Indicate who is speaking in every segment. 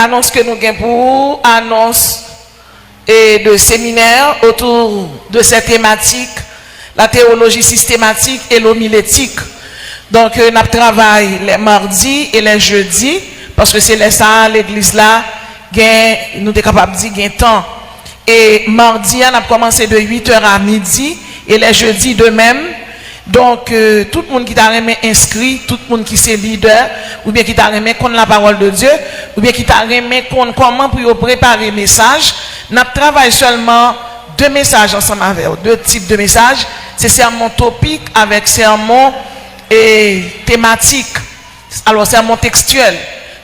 Speaker 1: annonce que nous avons pour annonce et de séminaire autour de cette thématique, la théologie systématique et l'homilétique. Donc, nous travaillons les mardis et les jeudis, parce que c'est ça, l'église là, nous sommes capables de dire qu'il y a temps. Et mardi, on a commencé de 8h à midi, et les jeudis de même. Donc, tout le monde qui t'a remis inscrit, tout le monde qui est leader, ou bien qui t'a remis contre la parole de Dieu, ou bien qui t'a remis contre comment pour préparer le message, nous travaillons seulement 2 messages ensemble avec eux, 2 types de messages. C'est sermon topique avec sermon et thématique. Alors, sermon textuel.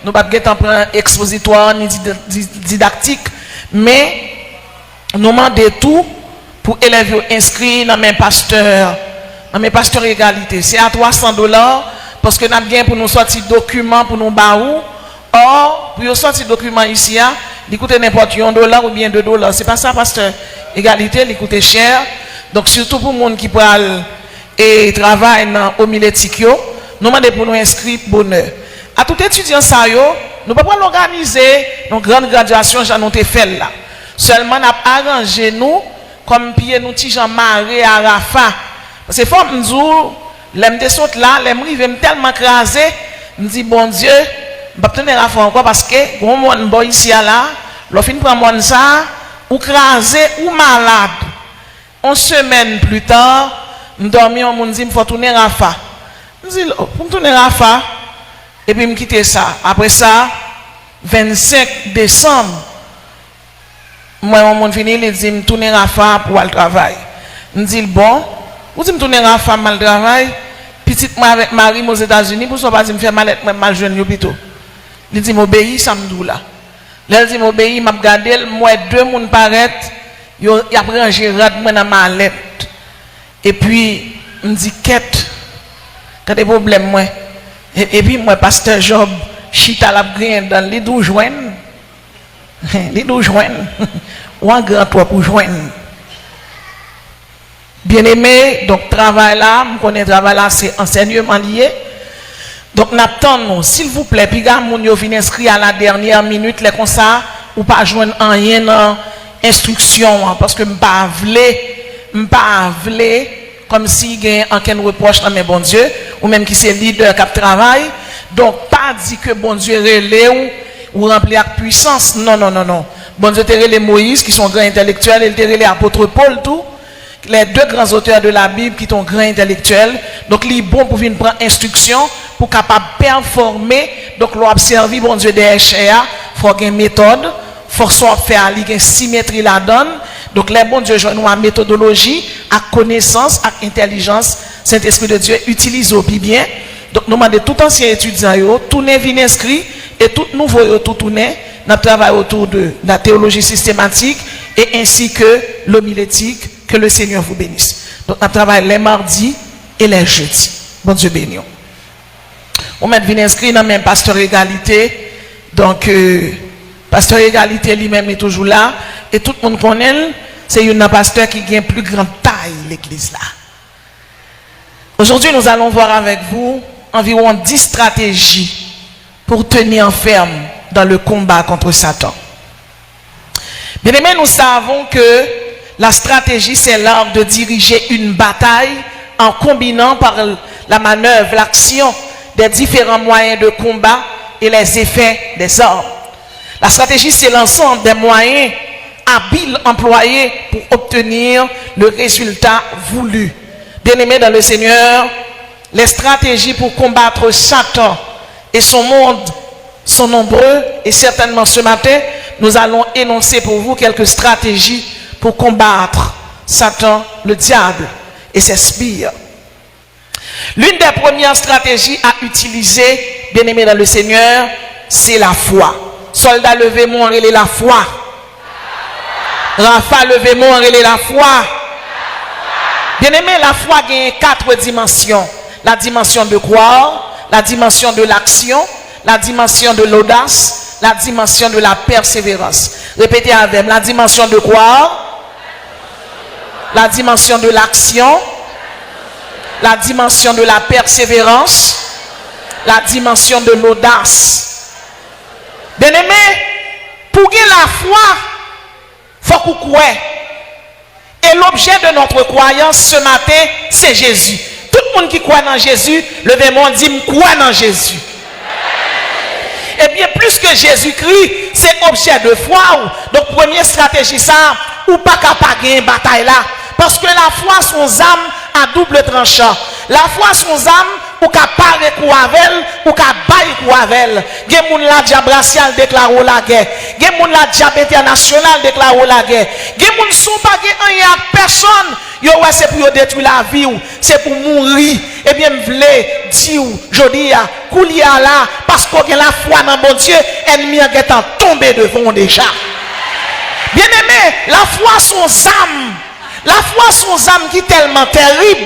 Speaker 1: Nous ne pouvons pas prendre expositoire ni didactique, mais nous demandons tout pour élèves inscrits dans mes pasteurs. Dans mes pasteurs égalité, c'est à $300 parce que nous avons bien pour nous sortir documents pour nous baou. Or, pour nous sortir documents ici, il coûte n'importe $1 ou bien $2. C'est pas ça, pasteur égalité, il coûte cher. Donc, surtout pour les gens qui parlent et travaillent dans homilétique, nous demandons pour nous inscrire bonheur. À tout étudiant, ça, nous ne pouvons pas l'organiser dans une grande graduation, j'en ai fait là. Seulement, nous avons arrangé nous comme pied nous tigeons maré à Rafa. C'est fort, nous disons, l'aime de saute là, l'aime rive tellement crasé, nous dit bon Dieu, je vais tenir à faire encore parce que, bon, mon boy ici là, l'on finit par moi ça, ou crasé ou malade. 11 semaines plus tard, nous dormions, on dit, il faut tourner à Rafa. Nous dit, pour tourner à Rafa, et puis me quitter ça. Après ça, 25 décembre, moi, mon fini, il dit, je tourner à Rafa pour le travail. Nous dit, bon, vous dites que je suis une femme mal travail, petite moi avec Marie aux États-Unis, pour ça, je me fais mal jeune l'hôpital. Il dit, m'obéis, ça me dit là. Il dit, m'obéis, m'a regardé, moi, 2 personnes paraissent, il a pris un gérard dans ma lettre. Et puis, il me dit, quête, quand des problèmes, moi. Et puis, moi, pasteur Job, chita la graine dans les 12 joints. Les 12 joints. Ou un grand toit pour joindre. Bien aimé, donc travail là, je connais travail là, c'est enseignement lié. Donc n'attendons, s'il vous plaît, puis gars, mon yo vient inscrire à la dernière minute, les comme ça, ou pas joindre rien dans instruction, parce que m'pas vle, comme si il y a aucun reproche dans mes bon Dieu, ou même qui c'est leader qui travaille. Donc pas dit que bon Dieu relève ou rempli avec puissance. Non. Bon Dieu te relève Moïse, qui sont grands intellectuels, et te relève apôtre Paul tout. Les 2 grands auteurs de la Bible qui sont grands intellectuels. Donc, il est bon pour venir prendre instruction, pour capable performer. Donc, l'observer, bon Dieu, des HA, il faut qu'il y ait une méthode, il faut faire une symétrie là-dedans. Donc, les bons Dieu joignent à méthodologie, à connaissance, à intelligence. Saint-Esprit de Dieu utilise au bien. Donc, nous demandons tout ancien étudiant, tourner, venir inscrit, et tout nouveau, tout tourner, notre travail autour de la théologie systématique, et ainsi que l'homilétique. Que le Seigneur vous bénisse. Donc, on travaille les mardis et les jeudis. Bon Dieu béni. On met venir inscrit dans même pasteur égalité. Donc, pasteur égalité lui-même est toujours là. Et tout le monde connaît, c'est un pasteur qui a une plus grande taille, l'église là. Aujourd'hui, nous allons voir avec vous environ 10 stratégies pour tenir ferme dans le combat contre Satan. Bien aimé, nous savons que la stratégie, c'est l'art de diriger une bataille en combinant par la manœuvre, l'action des différents moyens de combat et les effets des armes. La stratégie, c'est l'ensemble des moyens habiles employés pour obtenir le résultat voulu. Bien-aimés dans le Seigneur, les stratégies pour combattre Satan et son monde sont nombreux et certainement ce matin, nous allons énoncer pour vous quelques stratégies pour combattre Satan, le diable et ses sbires. L'une des premières stratégies à utiliser, bien-aimés dans le Seigneur, c'est la foi. Soldats, levez-moi, relais la foi. Rafa, levez-moi, relais la foi. Bien-aimés, la foi gagne 4 dimensions. La dimension de croire, la dimension de l'action, la dimension de l'audace, la dimension de la persévérance. Répétez avec moi, la dimension de croire, la dimension de l'action, la dimension de la persévérance, la dimension de l'audace. Bien-aimés, Pour gagner la foi, faut qu'on croie. Et l'objet de notre croyance ce matin, c'est Jésus. Tout le monde qui croit dans Jésus, levez-moi, dit, croit dans Jésus. Et bien, plus que Jésus-Christ, c'est objet de foi. Donc, première stratégie, ça, ou pas capable de gagner une bataille là. Parce que la foi, son âme à double tranchant. La foi, son âme, ou qu'à parler pour avec, ou qu'à bailler pour avec. Gen moun la diable racial déclare la guerre. Gen moun la diable international déclare la guerre. Gen moun sou pas gen rien personne. Yo ouais c'est pour détruire la vie ou, c'est pour mourir. Eh bien m'vle di ou jodi a koulia là parce qu'on a la foi dans bon Dieu, ennemi en étant tombé devant déjà. Bien-aimé, la foi son âme. La foi son âme qui est tellement terrible.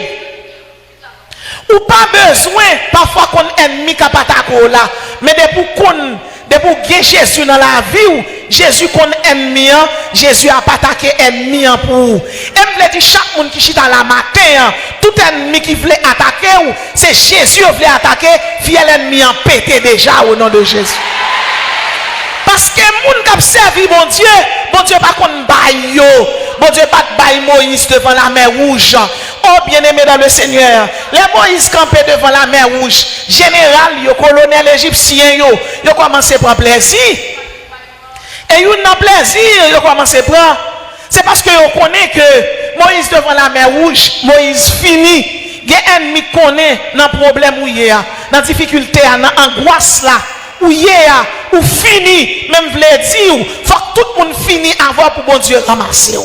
Speaker 1: Ou pas besoin parfois qu'on ennemi capable là, mais depuis qu'on gagner Jésus dans la vie ou Jésus qu'on ennemi, Jésus a pas attaqué ennemi pour. Et me dit chaque monde qui chita la matin, tout ennemi qui voulait attaquer ou c'est Jésus qui voulait attaquer, fiel ennemi en pété déjà au nom de Jésus. Parce que moun qui servi bon Dieu pas qu'on baille yo, bon Dieu pas baille Moïse devant la mer rouge. Oh bien-aimé dans le Seigneur, les Moïse campé devant la mer rouge, général yo, colonel égyptien yo commencé à prendre plaisir. Et yo nan plaisir, yo commencé à prendre. C'est parce que yo connaît que Moïse devant la mer rouge, Moïse fini. Gen ennemi connaît dans problème où y a, dans difficulté, dans angoisse là. Ou hier, ou fini, même vle dire, faut que tout le monde finisse avant pour bon Dieu ramasser.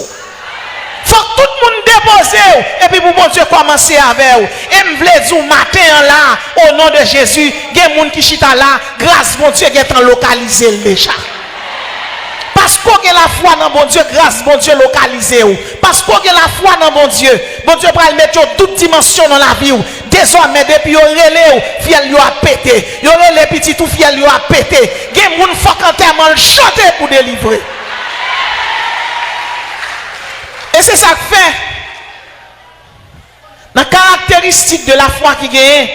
Speaker 1: Faut que tout le monde dépose et puis pour bon Dieu commencer avec vous. Et me vle dire matin là, au nom de Jésus, il y a des gens qui chita là, grâce bon Dieu qui est localisé déjà. Parce qu'on a la foi dans bon Dieu, grâce bon Dieu localisé. Parce qu'on a la foi dans bon Dieu va mettre toute dimension dans la vie. Désormais, depuis yon relé, fiel yon a pété. Yon relé petit tout fiel yon a pété. Gen moun faut qu'enterrement le chanter pour délivrer. Et c'est ça que fait. La caractéristique de la foi qui gagne,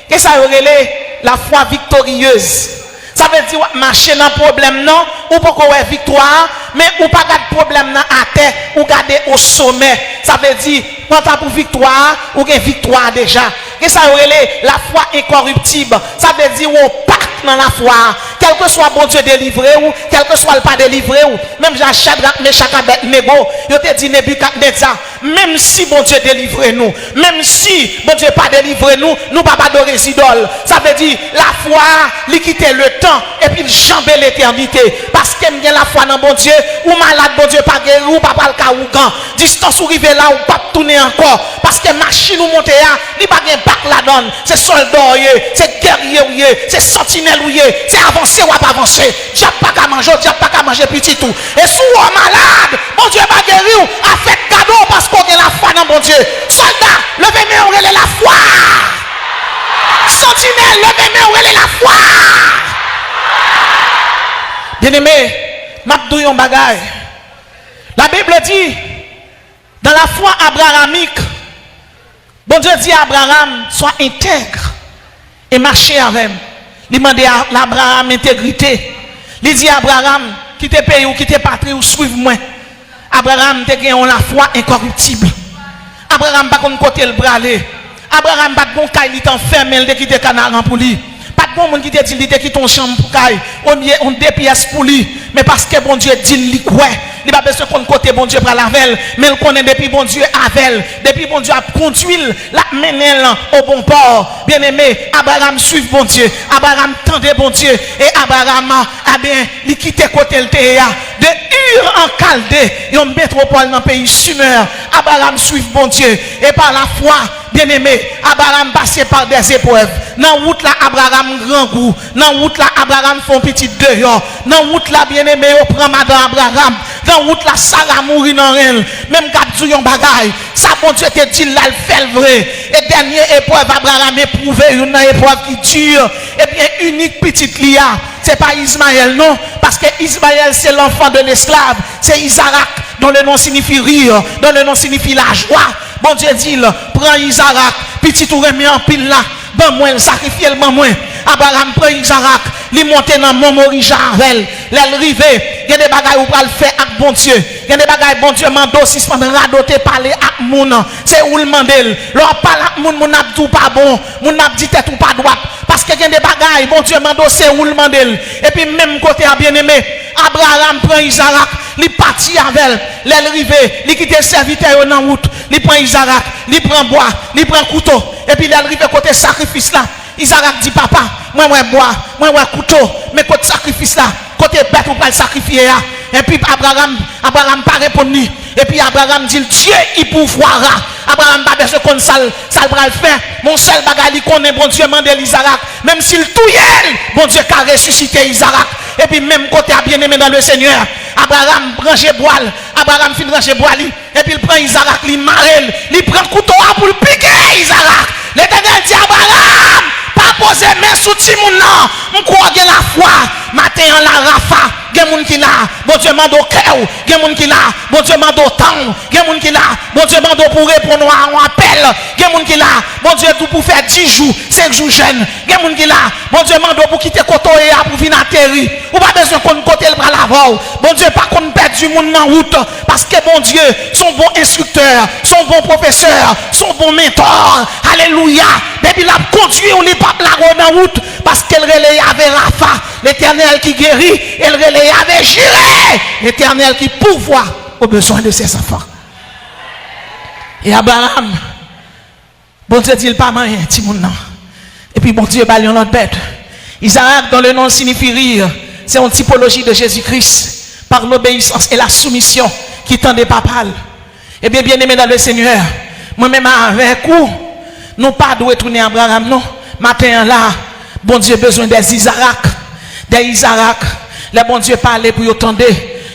Speaker 1: qu'est-ce que ça relé? La foi victorieuse. Ça veut dire marcher dans le problème non, ou pas qu'on ait victoire, mais ou pas garder problème dans à terre, ou garder au sommet. Ça veut dire quand tu as pour victoire, ou gain victoire déjà. Et ça relève la foi incorruptible. Ça veut dire on part dans la foi. Quel que soit bon Dieu délivré ou quel que soit le pas délivré ou même Shadrach, Meshach, Abednego, yo te dit Nebuchadnezzar, même si bon Dieu délivre nous, même si bon Dieu pas délivré nous, nous pas adorer les idoles. Ça veut dire la foi, lui quitter le temps et puis jamber l'éternité parce qu'il y a la foi dans bon Dieu ou malade bon Dieu pas guéri ou pas le cas ou grand. Distance ou rive là ou pas tourner encore parce que machine ou monter là, il pas gain bac la donne, c'est soldat c'est guerrier c'est sentinelle c'est avancer ou pas avancer. Diable pas qu'à manger, diable pas qu'à manger petit tout. Et si vous êtes malade, bon Dieu va guérir, a fait cadeau parce qu'on a la foi dans bon Dieu. Soldat, levez-moi, on relève la foi. Sentinelle, levez-moi, on relève la foi. Bien-aimé, m'abdou yon bagay. La Bible dit, dans la foi abrahamique, bon Dieu dit à Abraham, sois intègre et marchez avec moi. Il demande à Abraham intégrité. Il dit à Abraham, quitte pays ou quitte patrie ou suive-moi. Abraham te gagné la foi incorruptible. Abraham pas qu'on côté le bras. Abraham pas bon caille il t'enferme il te quitte Canaan pour lui. Pas bon monde qui te dit il te quitte ton chambre pour caille. On deux pièces pour lui. Mais parce que bon Dieu dit lui quoi. Il n'a pas besoin qu'on côté bon Dieu pour la veille, mais il connaît depuis bon Dieu avec. Depuis bon Dieu a conduit la mener au bon port. Bien aimé, Abraham suit bon Dieu. Abraham tendait bon Dieu. Et Abraham a bien, il quitté côté le théâ. De Ur en Chaldée, une métropole dans le pays Sumer. Abraham suit bon Dieu. Et par la foi, bien aimé, Abraham passé par des épreuves. Dans la route là, Abraham grand goût. Dans la route là, Abraham font petit dehors. Dans la route là, bien aimé, on prend madame Abraham. Dans la route là, Sarah mourit dans elle. Même quand tu yon bagaille, ça bon Dieu te dit là, le fait vrai. Et dernière épreuve, Abraham éprouvé une épreuve qui dure. Et bien, unique petite lia. C'est pas Ismaël, non. Parce que Ismaël, c'est l'enfant de l'esclave. C'est Isaac, dont le nom signifie rire, dont le nom signifie la joie. Bon Dieu dit, prends Isaac, petit tout remis en pile là. Bon, moi, sacrifier le moins. Abraham prend Isaac,
Speaker 2: li monter dans mon mori Javel, l'rivé, il y a des bagailles ou pral faire avec bon Dieu. Il y a des bagailles bon Dieu mando si pendant radoter parler avec moun, c'est où le mandel. Leur parle avec moun n'a tout pas bon, moun n'a dit tête ou pas droite parce que il y a des bagailles bon Dieu mando c'est où le mandel. Et puis même côté à bien-aimé, Abraham prend Isaac, il parti avec l'rivé, il quitte serviteur dans route, il prend Isaac, il prend bois, il prend couteau et puis l'rivé côté sacrifice là. Isaac dit papa, moi bois, moi couteau, mais côté sacrifice là, côté bête ou pas le sacrifier. Et puis Abraham pas répondre. Et puis Abraham dit Dieu il pouvoira. Abraham pas besoin qu'on ça va le faire. Mon seul bagage il connaît bon Dieu mande Isaac, même s'il touille, bon Dieu a ressuscité Isaac. Et puis même côté a bien aimé dans le Seigneur, Abraham branche bois, Abraham fin branche bois et puis il prend Isaac, il marre, il prend couteau pour le piquer Isaac. L'Éternel dit Abraham, pas poser main sous Timoun non, on croit que la foi, matin en la rafa, gen moun qui là, bon Dieu mande au cœur, gen moun qui là, bon Dieu mande au temps, gen moun qui là, bon Dieu mande pour répondre à un appel, gen moun qui là, bon Dieu tout pour faire 10 jours, 5 jours jeune, gen moun qui là, bon Dieu mande pour quitter koto et pour venir atterrir, ou pas besoin qu'on côté le bras l'avant, bon Dieu pas qu'on perd du monde en route, parce que bon Dieu, son bon instructeur, son bon professeur, son bon mentor, alléluia, depuis la conduit on n'est pas la en route, parce qu'elle relaye avec Rafa, l'Éternel qui guérit, elle relaye avec Jireh, l'Éternel qui pourvoit aux besoins de ses enfants. Et Abraham, bon Dieu dit pas rien, Timoun. Et puis bon Dieu bat l'autre bête. Isaac, dont le nom signifie rire, c'est une typologie de Jésus-Christ, par l'obéissance et la soumission qui tendait papal. Et bien aimé dans le Seigneur, moi-même avec vous, nous pas de retourner à Abraham, non. Matin là, bon Dieu besoin des Isaac, les bon Dieu parler pour y entendre,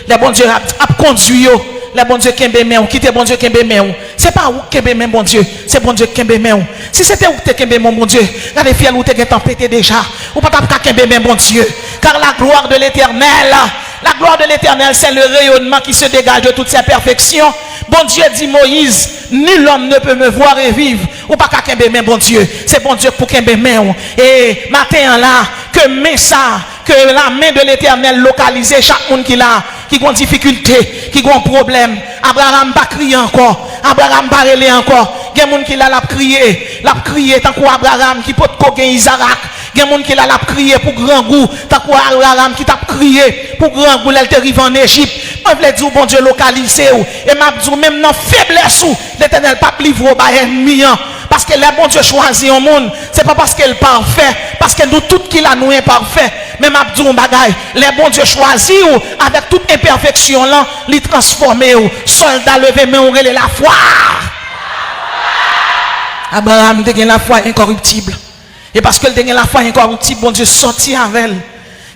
Speaker 2: les bon Dieu a conduit, les bon Dieu kembe men, quitte bon Dieu kembe men. C'est pas où kembe men bon Dieu, c'est bon Dieu kembe men. Si c'était où te kembe mon bon Dieu, regardez fiel où te tempêté déjà, ou pas ta kembe men bon Dieu, car la gloire de l'Éternel, c'est le rayonnement qui se dégage de toutes ses perfections. Bon Dieu dit Moïse, nul homme ne peut me voir et vivre. Ou pas qu'à kembe men bon Dieu. C'est bon Dieu pour kembe men. Et matin là, que la main de l'Éternel localise chaque monde qui a une difficulté, qui a un problème. Abraham pas crier encore. Abraham pas relé encore. Il y a des gens qui l'a crié tant qu'Abraham qui peut gagner Isaac. Il y a des gens qui l'a crié pour grand goût tant qu'Abraham qui t'a crié pour grand goût elle t'arrive en Égypte. Moi je veux dire bon Dieu localisé et m'a dit même dans faiblesse l'Éternel pas livre au ennemi. Parce que le bon Dieu choisit un monde, c'est pas parce qu'elle est parfait, parce que nous tout qui la nous est parfait. Même Abdou Bagay, le bon Dieu choisit avec toute imperfection là, les transformer soldat levé mais on relève la foi. Abraham a la foi incorruptible. Et parce qu'elle a la foi incorruptible, bon Dieu sorti avec elle.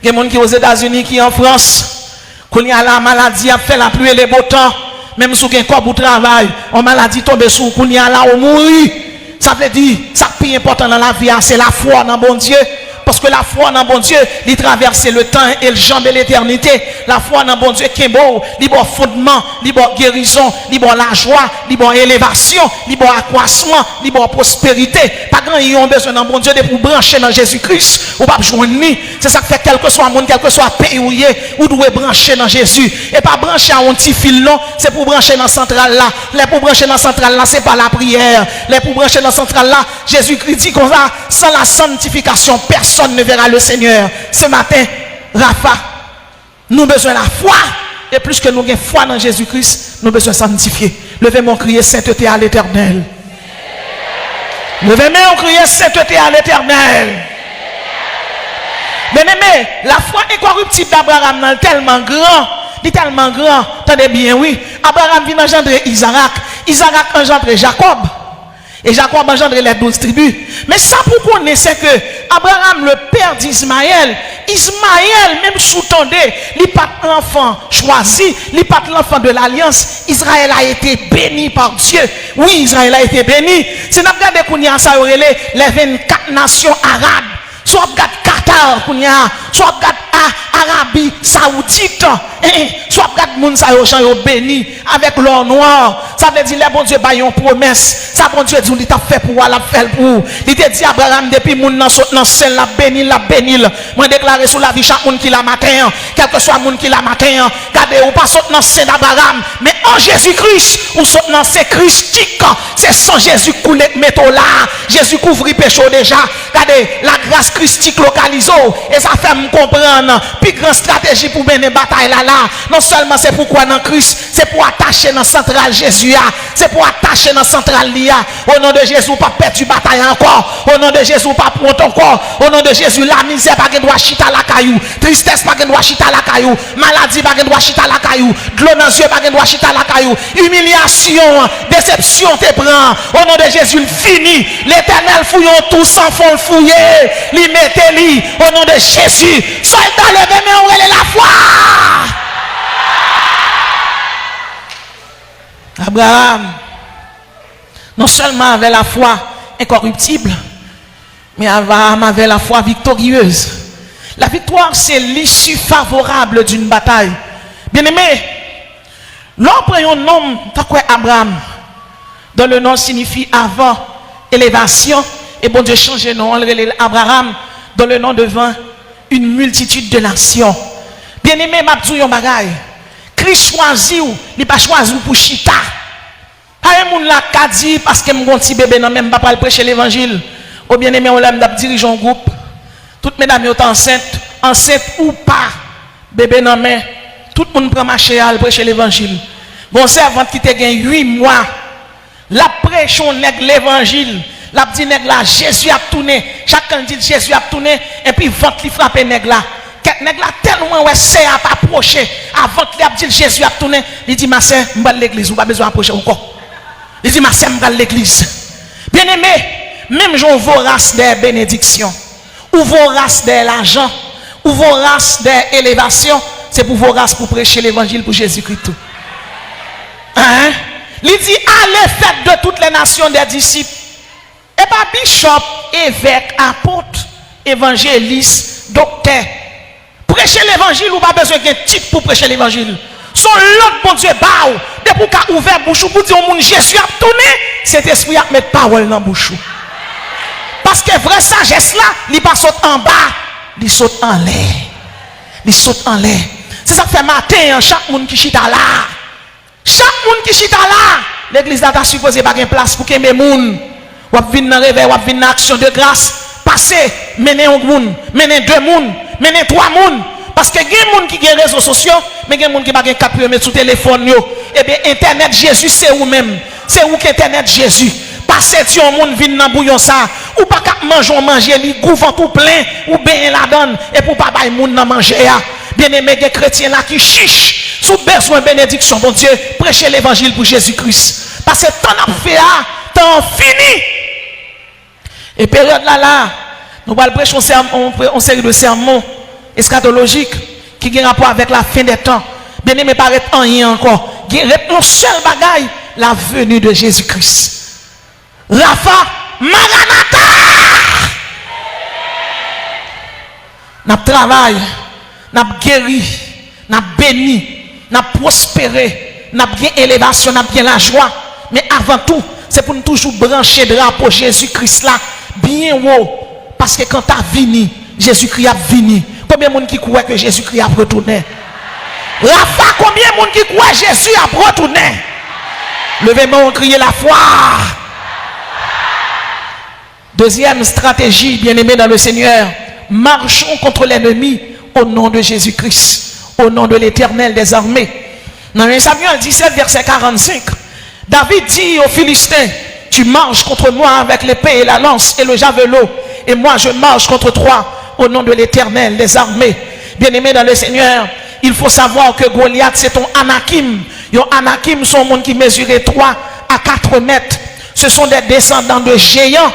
Speaker 2: Il y a des gens qui sont aux États-Unis, qui en France, quand il y a la maladie, a fait la pluie et les beaux temps, même si il y a un corps pour travail, en maladie tombe sous, quand il y a là, on mourit. Ça veut dire, ça qui est important dans la vie, c'est la foi dans bon Dieu. Parce que la foi dans bon Dieu, il traverse le temps et le jambe de l'éternité. La foi dans bon Dieu qui est beau, il bon fondement, il bon guérison, il bon la joie, il bon élévation, il bon accroissement, il bon prospérité. Pas grand ils ont besoin dans bon Dieu de pour brancher dans Jésus-Christ ou pas joindre ni. C'est ça qui fait quel que soit monde, quel que soit pays où il est, ou doit brancher dans Jésus et pas brancher à un petit fil long, c'est pour brancher dans centrale là. Les pour brancher dans centrale là, c'est pas la prière. Les pour brancher dans centrale là, Jésus-Christ dit qu'on va sans la sanctification personne ne verra le Seigneur. Ce matin, Rafa, nous avons besoin de la foi. Et plus que nous avons foi dans Jésus-Christ, nous avons besoin de sanctifier. Levez-moi crier sainteté à l'Éternel. Levez-moi crier sainteté à l'Éternel. Bien-aimé, la foi incorruptible d'Abraham est tellement grand. Il est tellement grand. Tenez bien, oui. Abraham vient engendrer Isaac. Isaac engendré Jacob. Et Jacob engendre les 12 tribus. Mais ça pour connaître, c'est que Abraham, le père d'Ismaël, Ismaël, même sous-tendé, il n'est pas l'enfant choisi, il n'est pas l'enfant de l'alliance. Israël a été béni par Dieu. Oui, Israël a été béni. Si nous regardons ça, les 24 nations arabes, soit regarde Qatar, soit regarde Arabie Saoudite, soit quatre moun sa yo chan yo béni avec l'or noir. Ça veut dire les bon Dieu ba yon promesse. Ça bon Dieu dit il t'a fait pour la faire pour. Il te dit Abraham depuis moun nan saute nan sen la béni. Moi déclarer sur la vie chaque moun qui la matin, quel que soit moun qui la matin, gardez ou pas saute nan sen d'Abraham, mais en Jésus-Christ ou saute nan c'est Christique. C'est sans Jésus coulé métaux là. Jésus couvrit péché déjà. Regardez la grâce christique localisée et ça fait me comprendre plus grande stratégie pour mener bataille là. Non seulement c'est pourquoi dans Christ, c'est pour attacher dans centrale Jésus, c'est pour attacher dans centrale Lia. Au nom de Jésus, pas perdre bataille encore. Au nom de Jésus, pas prendre encore. Au nom de Jésus, la misère pas doit chita la caillou, tristesse pas doit chita la caillou, maladie pas doit chita la caillou, de l'eau dans les yeux pas doit chita la caillou, humiliation, déception te prend. Au nom de Jésus, il finit. L'Éternel fouillons tout sans fond le fouiller. Li mettez-li au nom de Jésus. Soldat levé, mais on relève la foi. Abraham, non seulement avait la foi incorruptible, mais Abraham avait la foi victorieuse. La victoire, c'est l'issue favorable d'une bataille. Bien-aimé, l'on prend un nom, t'as quoi Abraham? Dont le nom signifie avant élévation. Et bon Dieu change le nom, Abraham, dont le nom devint une multitude de nations. Bien-aimé, ma p'tou yon bagay. Christ choisit ou, il pas choisi pour chita. Pas un moun la ka di parce que mon petit bébé non même pas pas prêcher l'évangile. Ou bien-aimé, on l'aime d'ap dirigeant un groupe. Toutes mesdames sont enceintes ou pas. Bébé non mais tout le monde prend marcher à prêcher l'évangile. Bon servante qui te gagne 8 mois. La prêche on l'évangile. La dit nèg là Jésus a tourné, chacun dit Jésus a tourné et puis vente li frapper nèg là. Nèg là tellement ouais c'est à approcher avant qu'il a dit Jésus a tourné, il dit ma sœur, m'ba l'église ou pas besoin approcher encore. Il dit ma sœur m'ba l'église. Bien-aimé, même j'en vorace des bénédictions ou vorace de l'argent ou vorace des élévations, c'est pour vorace pour prêcher l'évangile pour Jésus-Christ. Hein? Il dit allez faites de toutes les nations des disciples. Et pas bishop, évêque, apôtre, évangéliste, docteur. Prêcher l'évangile ou pas besoin d'un titre pour prêcher l'évangile. Son l'autre bon Dieu bao, de pour qu'a ouvert bouche pour dire au monde Jésus a tourné, cet esprit a mettre parole dans bouche. Parce que vraie sagesse là, il pas saute en bas, il saute en l'air. Il saute en l'air. C'est ça que fait matin chaque monde qui chita là. Chaque monde qui chita là, l'église là t'a supposé pas une place pour que mes moun ou venir dans réveil, ou venir dans action de grâce, passer, mener un moun, mener 2 moun, mener 3 moun. Parce que il y a des gens qui ont des réseaux sociaux, mais il y a des gens qui n'ont pas capable mettre sur téléphone. Eh bien, Internet Jésus, c'est où même? C'est où qu'Internet Jésus? Passer si un monde vient dans bouillon ça, ou pas manger, li gouvant tout plein, ou bien la donne, et pour pas bailler moun dans manger. Bien aimé, des chrétiens là qui chichent, sous besoin de bénédiction, bon Dieu, prêcher l'évangile pour Jésus-Christ. Parce que tant à fait, tant fini. Et période là, nous allons prêcher une série de sermons eschatologiques qui ont rapport avec la fin des temps. Bien aimé, paraît rien encore. Il y a un seul bagaille, la venue de Jésus-Christ. Rafa, Maranatha! Nous travaillons, nous guéri, nous béni, nous prospéré, nous bien élévation, nous bien la joie. Mais avant tout, c'est pour nous toujours brancher le drapeau Jésus-Christ là, bien haut. Parce que quand tu as venu, Jésus-Christ a venu. Combien de monde qui croit que Jésus-Christ a retourné? Rafa, combien de monde qui croit que Jésus a retourné? Levez-moi, criez la foi. Deuxième stratégie, bien-aimés dans le Seigneur, marchons contre l'ennemi au nom de Jésus-Christ, au nom de l'Éternel des armées. Dans 1 Samuel 17, verset 45, David dit aux Philistins, tu marches contre moi avec l'épée et la lance et le javelot, et moi je marche contre toi au nom de l'Éternel des armées. Bien-aimés dans le Seigneur, il faut savoir que Goliath c'est ton Anakim. Yon Anakim sont monde qui mesurait 3 à 4 mètres. Ce sont des descendants de géants.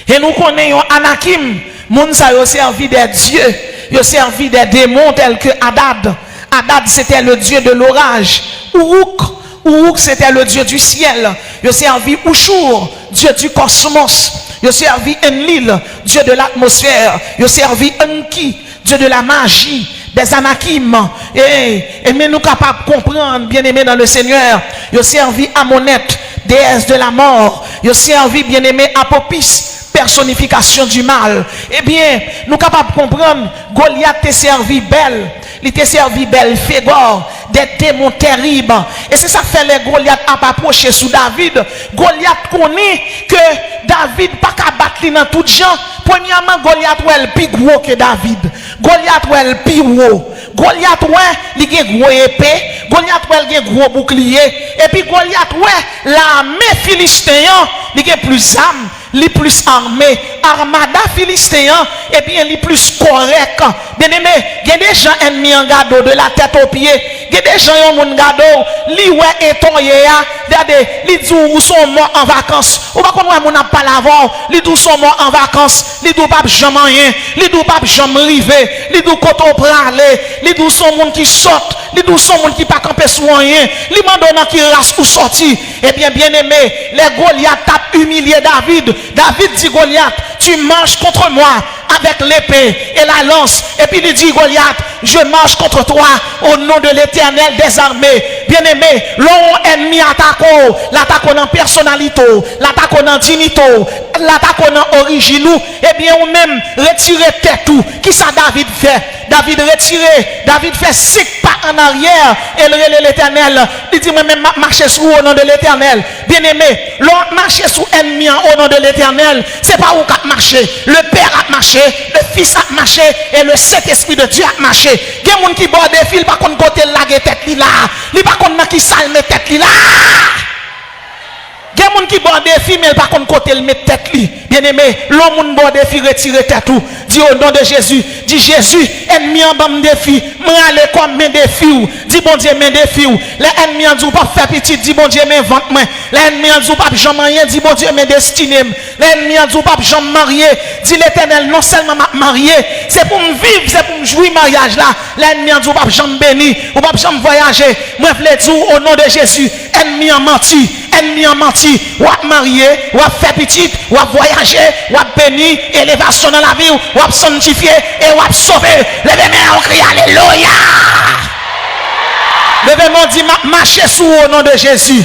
Speaker 2: Et nous connaissons Anakim, moun sa yo servi des dieux, yo servi des démons tels que Hadad. Hadad c'était le dieu de l'orage. Uruk c'était le dieu du ciel. Yo servi Ushur, dieu du cosmos. Yo servi Enlil, dieu de l'atmosphère. Yo servi Enki, Dieu de la magie, des anakim. Et mais nous capables de comprendre, bien aimé dans le Seigneur, il servi Amonette, déesse de la mort. Il servi, bien aimé, Apopis, personnification du mal. Eh bien, nous capables de comprendre, Goliath t'a servi belle. Il t'a servi belle Fégor, des démons terribles. Et c'est ça que fait les Goliath à approcher sous David. Goliath connaît que David pas qu'à battre dans tout gens. Premièrement, Goliath ouais le plus gros que David. Goliath ouais le plus gros. Goliath ouais il a gros épée. Goliath ouais il a gros bouclier. Et puis Goliath ouais l'armée philistéen il a plus d'armes. Les plus armés, armada philistéen, et bien les plus corrects. Bien aimé, il y a des gens ennemis en gado de la tête aux pieds. Il y a des gens qui ont gado, li ouais et ton yéa, regardez, li disent où sont morts en vacances. Ou pas qu'on voit mon pas l'avant, li disent sont morts en vacances, li disent pas jamais rien, li disent pas jamais rivé, li disent quand on parler, li disent sont monde qui sortent, li disent sont monde qui pas camper sur rien, li mandona qui race ou sorti. Eh bien aimé, les Goliath tapent humilié David. David dit Goliath, tu marches contre moi avec l'épée et la lance. Et puis il dit Goliath, je marche contre toi au nom de l'Éternel des armées. Bien-aimé, l'on ennemi attaque, l'attaque en personnalité, l'attaque en dignité, l'attaque en origine. Et bien ou même retirer tête tout. Qui ça David fait? David retiré, David fait 5 pas en arrière et l'Éternel, il dit même marcher sous au nom de l'Éternel. Bien-aimé, l'on marcher sous ennemi au nom de l'Éternel, c'est pas où qu'a marché. Le Père a marché, le Fils a marché et le Saint-Esprit de Dieu a marché. Il y a des gens qui bordent des fils, par contre côté la tête li là, li par contre qui salme tête li là. Il y a des gens qui bordent des filles, mais par contre côté le met tête li. Bien-aimé, l'homme bord des filles retire tête tout. Dis au nom de Jésus, dis Jésus, ennemi en bas des filles, m'aller comme mes des filles. Dis bon Dieu mes des filles. Les ennemis en disent pas faire petit, dis bon Dieu mes ventes moi. Les ennemis en disent pas jamais rien, dis bon Dieu mes destinées. Les ennemis en disent pas jamais marié, dis l'Éternel non seulement m'a marié, c'est pour me vivre, c'est pour me jouir mariage là. Les ennemis en disent pas jamais béni, ou pas jamais voyager. Moi je veux dire au nom de Jésus, ennemi en menti. Ennemi en menti, ou à marier, ou à faire petit, ou à voyager, ou à bénir, élévation dans la vie, ou à sanctifier, et ou à sauver. Levez-moi, on crie Alléluia. Levez-moi, dit marchez sous au nom de Jésus.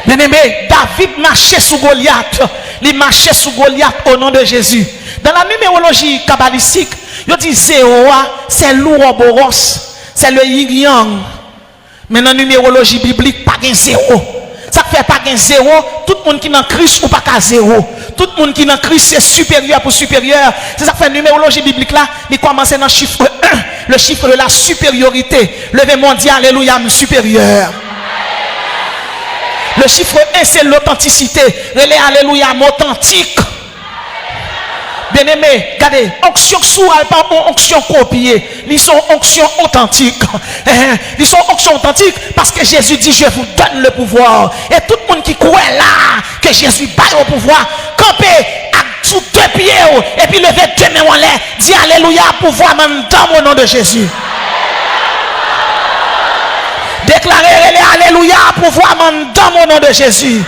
Speaker 2: Bien-aimé, David marchait sous Goliath. Il marchait sous Goliath au nom de Jésus. Dans la numérologie kabbalistique, il dit Zéroa, c'est l'Ouroboros, c'est le Yin-Yang. Mais dans la numérologie biblique, pas de zéro. Ça fait pas de zéro. Tout le monde qui est dans Christ ou pas qu'à zéro. Tout le monde qui est dans Christ, c'est supérieur pour supérieur. C'est ça que fait la numérologie biblique là. Il commence dans le chiffre 1, le chiffre de la supériorité. Levez-moi, dit Alléluia, supérieur. Le chiffre 1, c'est l'authenticité. Relais Alléluia, authentique. Bien-aimé, regardez, onction sous, pas onction copiée. Ils sont onction authentique. Ils sont onction authentique parce que Jésus dit, je vous donne le pouvoir. Et tout le monde qui croit là, que Jésus bat au pouvoir, campez sous 2 pieds, et puis levez 2 mains en l'air, dis Alléluia, pouvoir même dans mon nom de Jésus. Déclarez Alléluia, pouvoir même dans mon nom de Jésus.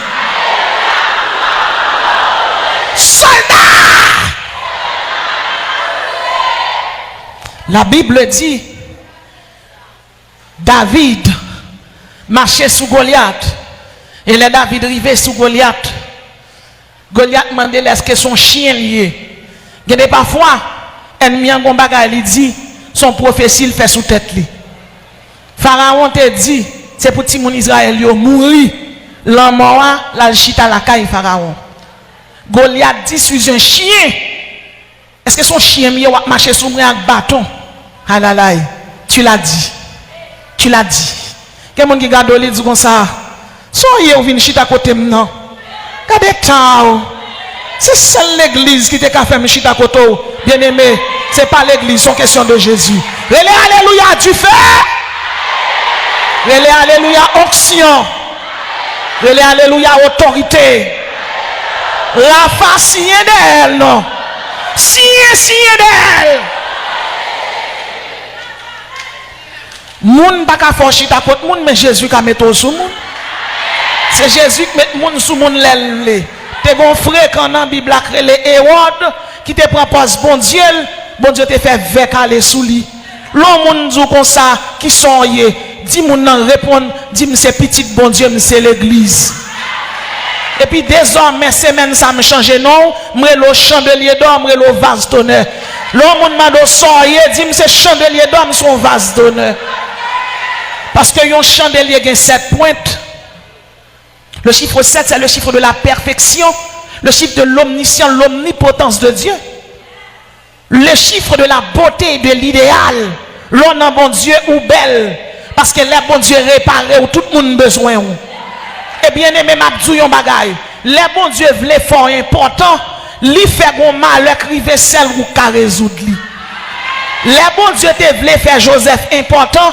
Speaker 2: Soldat! La Bible dit, David marchait sous Goliath. Et les David arrivait sous Goliath. Goliath demandait est-ce que son chien lié. Il y a parfois, ennemi en combat, il dit, son prophétie il fait sous tête li. Pharaon te dit, c'est pour Timon Israël mourir. L'homme la chita la caille Pharaon. Goliath dit, suis un chien. Est-ce que son chien va marcher sous moi avec bâton? Ah là là, tu l'as dit. Tu l'as dit. Quelqu'un qui regarde le dit comme ça. Soyez au vinchit à côté maintenant. Regardez tant. C'est seule l'église qui t'a fait chita à côté. Bien aimé, c'est pas l'église, c'est question de Jésus. Relais Alléluia, tu fais. Relais Alléluia, onction. Relais Alléluia, autorité. La face d'elle, non. Signe d'elle. Moun pas ka forchi ta côté moun mais Jésus ka metto sous moun. C'est Jésus qui met moun sous moun l'aile. Te gon frère quand dans Bible a créé Hérode qui te propose bon Dieu te fait vec aller sous lui. L'homme dit comme ça, qui sont yé, dit mon nan répond, dit c'est petit bon Dieu, c'est l'église. Et puis désormais, semaine ça me change non, moi le chandelier d'or, moi le vase d'honneur. L'homme m'a dit soyez, dit c'est chandelier d'or, son vase d'honneur. Parce que yon chandelier a 7 pointes. Le chiffre 7, c'est le chiffre de la perfection, le chiffre de l'omniscience, l'omnipotence de Dieu. Le chiffre de la beauté et de l'idéal. L'on a bon Dieu ou belle. Parce que les bon Dieu réparé ou tout le monde besoin. Et bien aimé, m'abdou yon bagay. Les bon Dieu vle fort important. Li fait gon malheur crivé celle ou ka résoudre li. Les bon Dieu te vle faire Joseph important.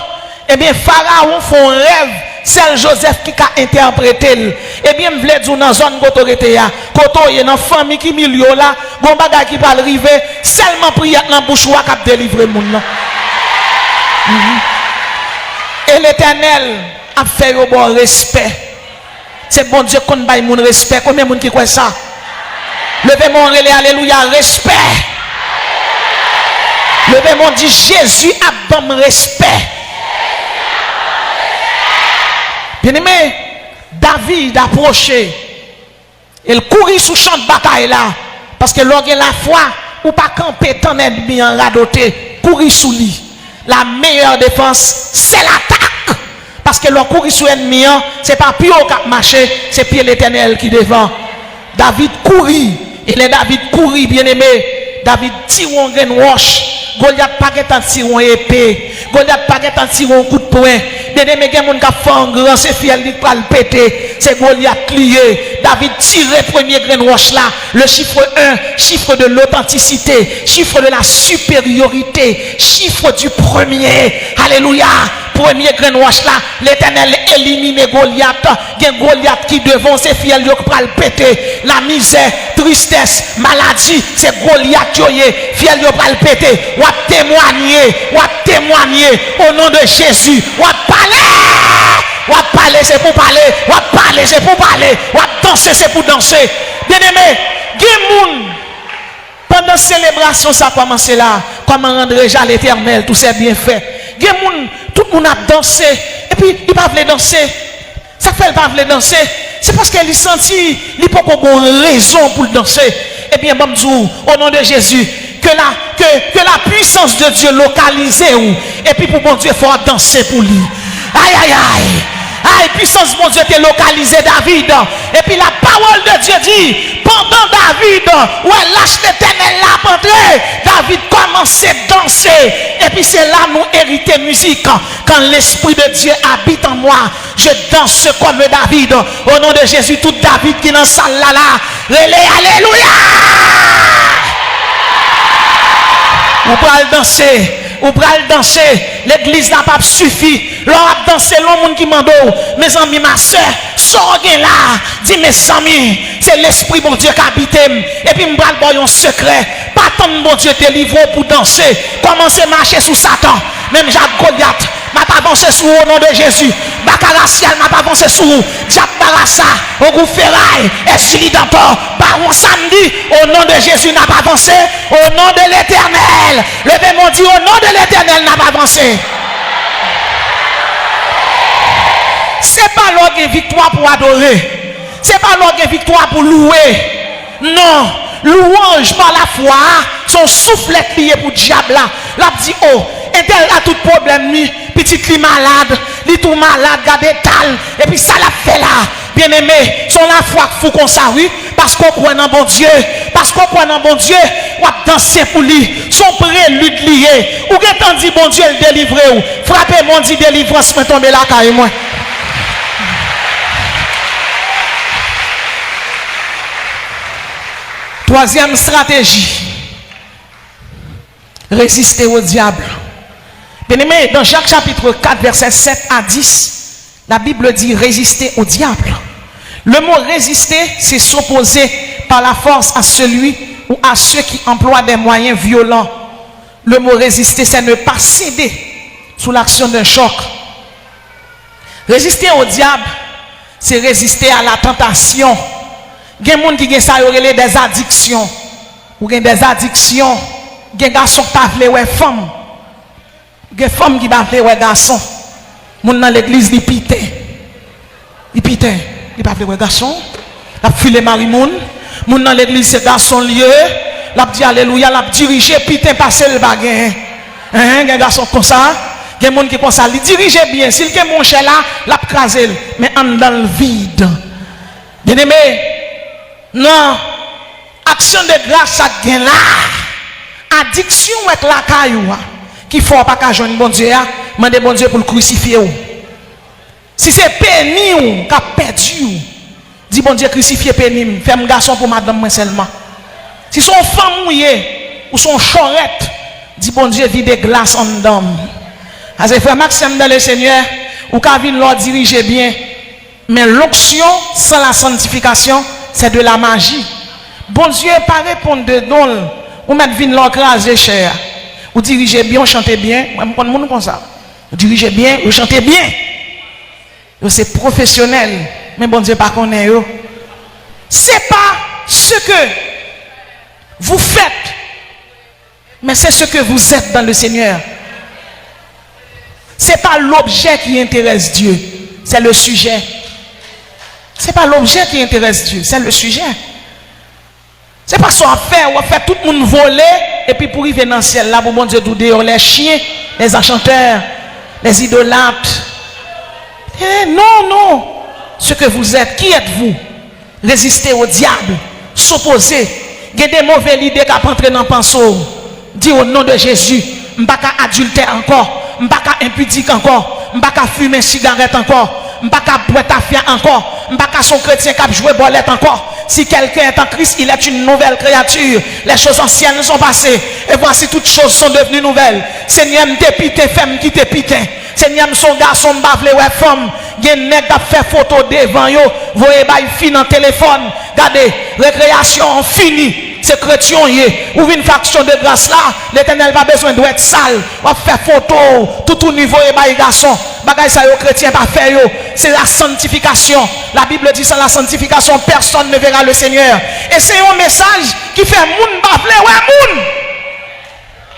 Speaker 2: Eh bien Pharaon font rêve. C'est Joseph qui a interprété. Eh bien, je voulais dire dans la zone autorité, quand il y a une famille qui milieu là, bon bagay qui va arriver, seulement prière dans la bouche qui a délivré le monde. Et l'Éternel a fait un bon respect. C'est bon Dieu qu'on baille mon respect. Combien de monde qui croit ça? Levez mon relais, alléluia, respect. Levez mon dit Jésus a bon respect. Bien-aimé, David approché. Il courit sous champ de bataille là. Parce que l'on a la foi, ou pas camper ton ennemi en radoté. Courir sous lui. La meilleure défense, c'est l'attaque. Parce que l'on courit sous l'ennemi, c'est pas plus haut qu'à marcher, c'est pied l'Éternel qui défend. David courit. Et les David courit, bien-aimé. David tire un grain roche. Goliath pas qu'à tirer une épée. Goliath pas qu'à tirer un coup de poing. Bien-aimé, il y a des gens qui font un grand, c'est fiel, il va le péter. C'est Goliath lié. David tire le premier grain roche là. Le chiffre 1, chiffre de l'authenticité, chiffre de la supériorité, chiffre du premier. Alléluia. Premier grain roche là, l'Éternel élimine Goliath. Il y a Goliath qui devant ses fiel, il va le péter. La misère, tristesse, maladie, c'est Goliath qui fiel, il va le péter. Ou témoigner au nom de Jésus. Ou parler, c'est pour parler. Ou parler, c'est pour parler. Ou danser, c'est pour danser. Bien-aimé, Gemoun, pendant la célébration, ça a commencé là. Comment rendre-je à l'Éternel tous ces bienfaits? Gemoun, tout le monde a dansé. Et puis, il ne va pas danser. Ça fait pas vouloir danser. C'est parce qu'elle sentit, il n'y a pas de raison pour danser. Eh bien, bonjour, au nom de Jésus, que la puissance de Dieu localise où. Et puis pour bon Dieu, il faut danser pour lui. Aïe, aïe, aïe. Aïe, puissance mon Dieu t'est localisé David. Et puis la parole de Dieu dit, pendant David, où elle lâche l'Éternel là entré, David commence à danser. Et puis c'est là nous héritons musique. Quand l'Esprit de Dieu habite en moi, je danse comme David. Au nom de Jésus, tout David qui est dans la salle là, alléluia. Vous pouvez danser. Ou pral danser, l'église n'a pas suffi. L'on a dansé, l'homme qui m'a dit, mes amis, ma soeur, sortez là, dis mes amis, c'est l'esprit bon Dieu qui habite. Et puis, m'bral boy un secret, pas tant bon Dieu te livre pour danser, commencez à marcher sous Satan, même Jacques Goliath, m'a pas avancé sous au nom de Jésus, Bacaracial m'a pas avancé sous, Jacques Barassa, au groupe Ferraille, Esili d'Antor, Baron Samedi, au nom de Jésus n'a pas avancé, au nom de l'Éternel, levez-moi dit au nom de l'Éternel n'a pas avancé. C'est pas l'ordre victoire pour adorer. C'est pas l'ordre victoire pour louer. Non. Louange par la foi, son soufflet lié pour le diable là. L'a dit, oh, et tel a tout problème, petit li malade, li tout malade, gardez tal, et puis ça l'a fait là. Bien aimé, son la foi faut qu'on ça, oui, parce qu'on croit en bon Dieu, parce qu'on croit en bon Dieu, on va danser pour lui, son prélude lié, ou qu'est-ce dit bon Dieu le délivrer ou, frappez mon dit délivrance, me tomber là, car moi. Troisième stratégie, résister au diable. Bien aimé, dans Jacques chapitre 4, verset 7 à 10, la Bible dit résister au diable. Le mot résister, c'est s'opposer par la force à celui ou à ceux qui emploient des moyens violents. Le mot résister, c'est ne pas céder sous l'action d'un choc. Résister au diable, c'est résister à la tentation. Il y a des gens qui ont des addictions. ou gen des addictions, gen garçon qui pa vle ouais femme, gen femme qui pa vle ouais garçon. Moun dans l'église li pite. Li pite, li pa vle ouais garçon. La file mari moun dans l'église c'est garçon lieu, l'a dit alléluia, l'a dirigé pite passer le bagage. Gen garçon comme ça, gen moun qui comme ça, li dirige bien, s'il gen mon cher là, l'a craser mais en dans le vide. Bien-aimé, non, action de grâce ça gen là. Addiction avec la caillou qui faut pas qu'à joindre bon Dieu, demander bon Dieu pour le crucifier. Si c'est péni ou qu'a perdu, dis bon Dieu crucifier péni, fais un garçon pour madame moi seulement. Si son femme mouillée ou son chorette, dis bon Dieu vide glace en dedans. As frère Maxime dans le Seigneur, ou qu'a vinn leur diriger bien. Mais l'onction sans la sanctification, c'est de la magie. Bon Dieu pas répondre de don. Ou mettre vin l'encraser cher. Ou dirigez bien, ou chantez bien. Moi, je connais comme ça. Vous dirigez bien, vous chantez bien. C'est professionnel. Mais bon Dieu, pas connaît. C'est pas ce que vous faites, mais c'est ce que vous êtes dans le Seigneur. C'est pas l'objet qui intéresse Dieu, c'est le sujet. C'est pas l'objet qui intéresse Dieu, c'est le sujet. C'est pas ça on fait tout le monde voler et puis pour arriver dans le ciel là pour bon Dieu tout dehors les chiens, les enchanteurs, les idolâtres. Non, ce que vous êtes, qui êtes-vous? Résister au diable, s'opposer, il y a des mauvaises idées qui entrent dans le penseau. Dis au nom de Jésus, je ne vais pas adultère encore, je ne vais pas impudique encore, je ne vais pas fumer cigarette encore, je ne vais pas boire tafia encore, je ne vais pas son chrétien qui a joué bolette encore. Si quelqu'un est en Christ, il est une nouvelle créature. Les choses anciennes sont passées. Et voici toutes choses sont devenues nouvelles. Seigneur, m'dépité, femme qui t'épite. Seigneur, son garçon m'bavle ouais femme. Gen nèg a fait photo devant yo. Voyez bay fin en téléphone. Regardez, récréation fini. C'est chrétien yé. Ou une faction de grâce là. L'Éternel pas besoin de être sale. On fait photo tout au niveau et bay garçon. Bagay ça yo chrétien pas fait yo. C'est la sanctification. La Bible dit sans la sanctification personne ne verra le Seigneur. Et c'est un message qui fait moun bavle ouais moun.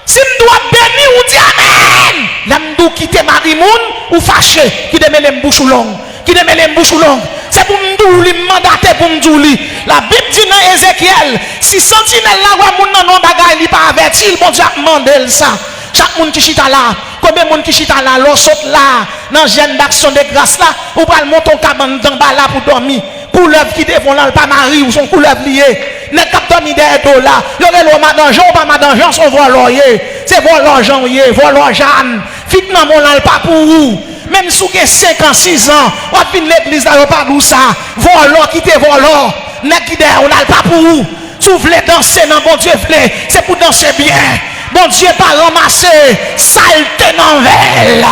Speaker 2: Si nous doit bénir ou dire amen. L'amdou quitter mari moun ou fâché qui demande les bouches longues. Qui demande les bouches longues. C'est pour m'dou li mandaté pour m'dou li. La Bible dit dans Ézéchiel, si sentinelle là ouais moun nan non bagay li pas averti, bon Dieu mandel ça. Chaque monde qui chita là, combien de monde qui chita là, l'on saute là, dans jeune d'action de grâce là, ou pas le monton cabane d'en bas là pour dormir. Couleuvre qui devant là, pas mari ou son couleuvre lié. Les cap dormi derrière là, y aurait le madangeon ou pas madangeon, son voleur. C'est voleur Jean, voleur Jeanne. Fit nan mon là, pas pour vous. Même si vous avez 5 ans, 6 ans, on a fini l'église là, pas d'où ça. Voleur qui te voleur, n'est qui derrière, on n'a pas pour vous. Si vous voulez danser, non, bon Dieu voulait, c'est pour danser bien. Bon Dieu pas ramasser saleté dans veille.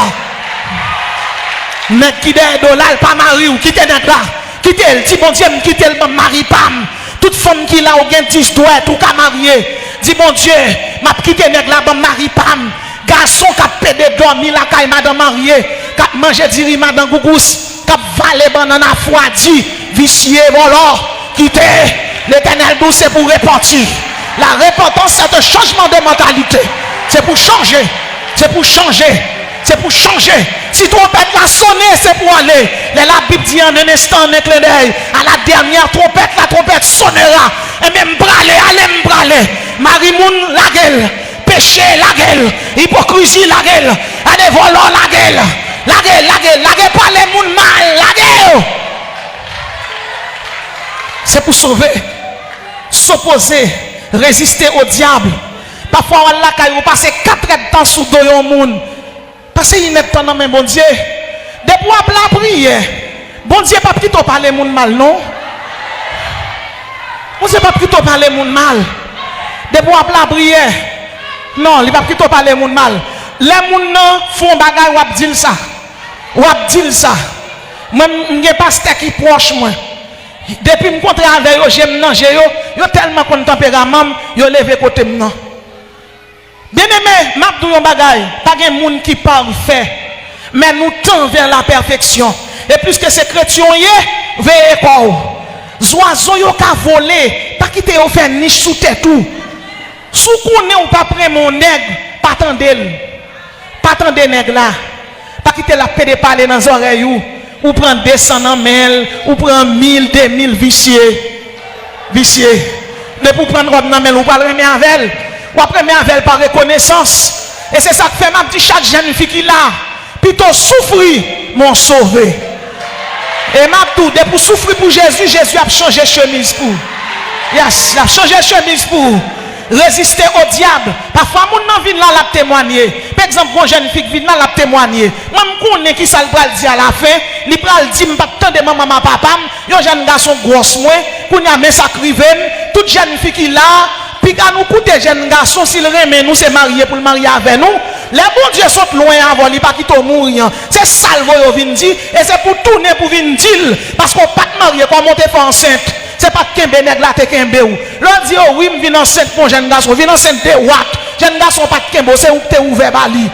Speaker 2: Mais qui derrière dollar pas mari ou qui te là, qui te si bon Dieu me quitte le mari pam. Toute femme qui là ou gen tige doit tout ka marié. Dis bon Dieu, m'a quitté nèg là bon mari pam. Garçon qui a pédé dormi la caille madame mariée, qui a mangé diri madame gougous, qui a valé banane à foidi, vicié voilà, quitter l'Éternel douce c'est pour repentir. La repentance, c'est un changement de mentalité. C'est pour changer. C'est pour changer. C'est pour changer. Si trompette la sonné, c'est pour aller. La Bible dit en un instant, un clin d'œil, à la dernière trompette, la trompette sonnera. Et même bralé, allez m'bralé. Marie-Moun, la gueule. Péché, la gueule. Hypocrisie, la gueule. Allez, volant, la gueule. La gueule, la gueule. La gueule, pas les moun mal, la gueule. C'est pour sauver. S'opposer. Résister au diable. Parfois, on passe 4 temps sous le monde. Parce qu'il n'est pas dans le bon Dieu. Depuis la prière, bon Dieu pas plutôt parler monde mal, non? Bon Dieu pas plutôt parler monde mal. Depuis la prière, non, il va plutôt parler monde mal. Les gens font bagay ou dire ça. Ou dire ça. Moi, je n'ai pas pasteur qui proche moi. Depuis que je rencontre avec eux, j'aime manger, yo tellement qu'on tempérament, yo levé côté moi. Bien aimé, m'a dit un bagay, pas de monde qui parfait, mais nous tend vers la perfection. Et puisque c'est chrétien, veillez quoi. Oiseaux yo ka volé, pas quitter au faire niche sous tête tout. Sous qu'on est ou pas prendre mon nègre, pas tendez. Pas tendez nègre là. Pas quitter la paix de parler dans les oreilles ou prendre 200 en mail, ou prendre 1000, 2000 vicieux. Vicieux. Mais pour prendre robe dans mail ou pas le remettre avec elle. Ou après remettre avec elle par reconnaissance. Et c'est ça que fait ma petite chaque jeune fille qui là. Plutôt souffrir, mon sauvé. Et m'a tout, de pour souffrir pour Jésus, Jésus a changé chemise pour. Yes, il a changé chemise pour résister au diable. Parfois, mon nan vient là la témoigner. Par exemple, une jeune fille vient là la témoigner. Moi, je connais qui ça le pral dire à la fin. Il pral dire, je ne pas tant de maman, papa. Un jeune garçon grosse moins. Qu'on a mis ça criven. Toute jeune fille qui là. Puis quand nous coûtons jeunes garçons, s'ils remet nous, c'est marié pour le marier avec nous. Les bons dieux sont loin avant, ils pas quitter mourir. C'est ça le vient dire. Et c'est pour tourner pour venir dire. Parce qu'on pas marié, qu'on monte pas enceinte. C'est pas qu'un bénègre là, c'est qu'un béou. L'on dit, oh oui, je viens enceinte pour un jeune garçon. Je viens enceinte de what? Jeune garçon, pas qu'un béou, c'est où tu es ouvert bali.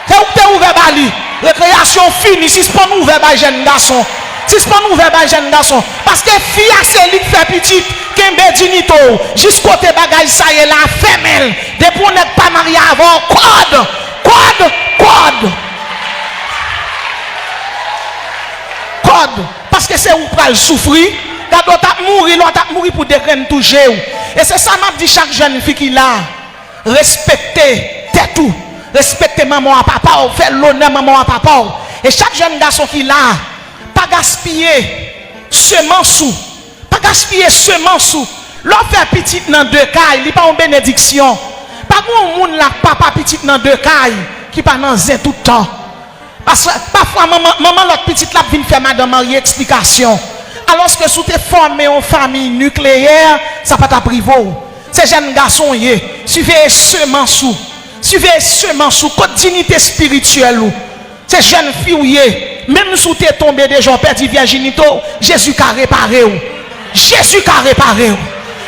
Speaker 2: C'est où tu es ouvert bali. Récréation finie, si c'est pas ouvert par jeune garçon. Si c'est pas ouvert par jeune garçon. Parce que fille, c'est lui qui fait petite. Qu'un dinito. Jusqu'au côté bagage, ça y est là, femelle. Depuis on n'est pas marié avant, code. Parce que c'est où pour le souffrir. Quand on t'a mourir pour des graines toucher. Et c'est ça m'a dit chaque jeune fille qui là. Respectez tout. Respectez maman et papa. Faites l'honneur maman et papa. Et chaque jeune garçon qui là, pas gaspiller semence. Pas gaspiller semence. L'on fait petite dans deux cailles, il n'est pas en bénédiction. Pas bon monde là, papa petite dans deux cailles, qui pas dans zin tout le temps. Parce que parfois, maman l'autre petite là vient faire madame Marie explication. Alors que si tu es formé en famille nucléaire, ça pas ta privé. Ces jeunes garçons, suivez semence. Suivez semence, côté dignité spirituelle. Ces jeunes filles, même si tu es tombé déjà perdu virginité, Jésus a réparé. Jésus a réparé.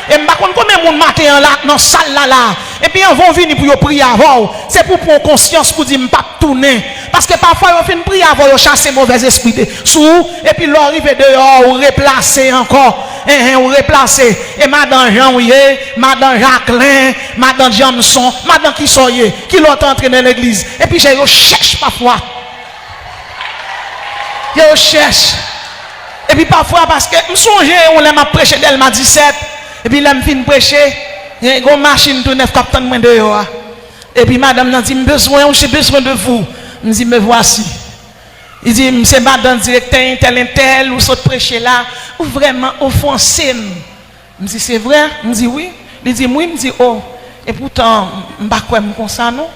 Speaker 2: Et je ne sais pas combien de monde matin là dans la salle là. Et puis ils vont venir pour prier avant. C'est pour prendre conscience pour dire pas tourner. Parce que parfois ils viennent prier avant, ils chassent mauvais esprits sous. Et puis ils arrivent dehors, ou replacer encore. Ou replacer. Et madame Jean, madame Jacqueline, madame Johnson, madame qui soyez, qui l'ont entré dans l'église. Et puis je cherche parfois. Je cherche. Et puis parfois parce que je songe, on m'a prêché d'Elma 17. Et puis là, je viens prêcher. Il y a une machine tout neuf capitaine de dehors. Et puis madame m'a dit, j'ai besoin de vous. Je me dis, me voici. Il dit, c'est madame directeur, tel, ou saute prêcher là, ou vraiment offensé. Je me dis, c'est vrai? Je me dis, oui. Il dit, oui. Je me dis, oh. Et pourtant, je ne sais pas comme ça, non?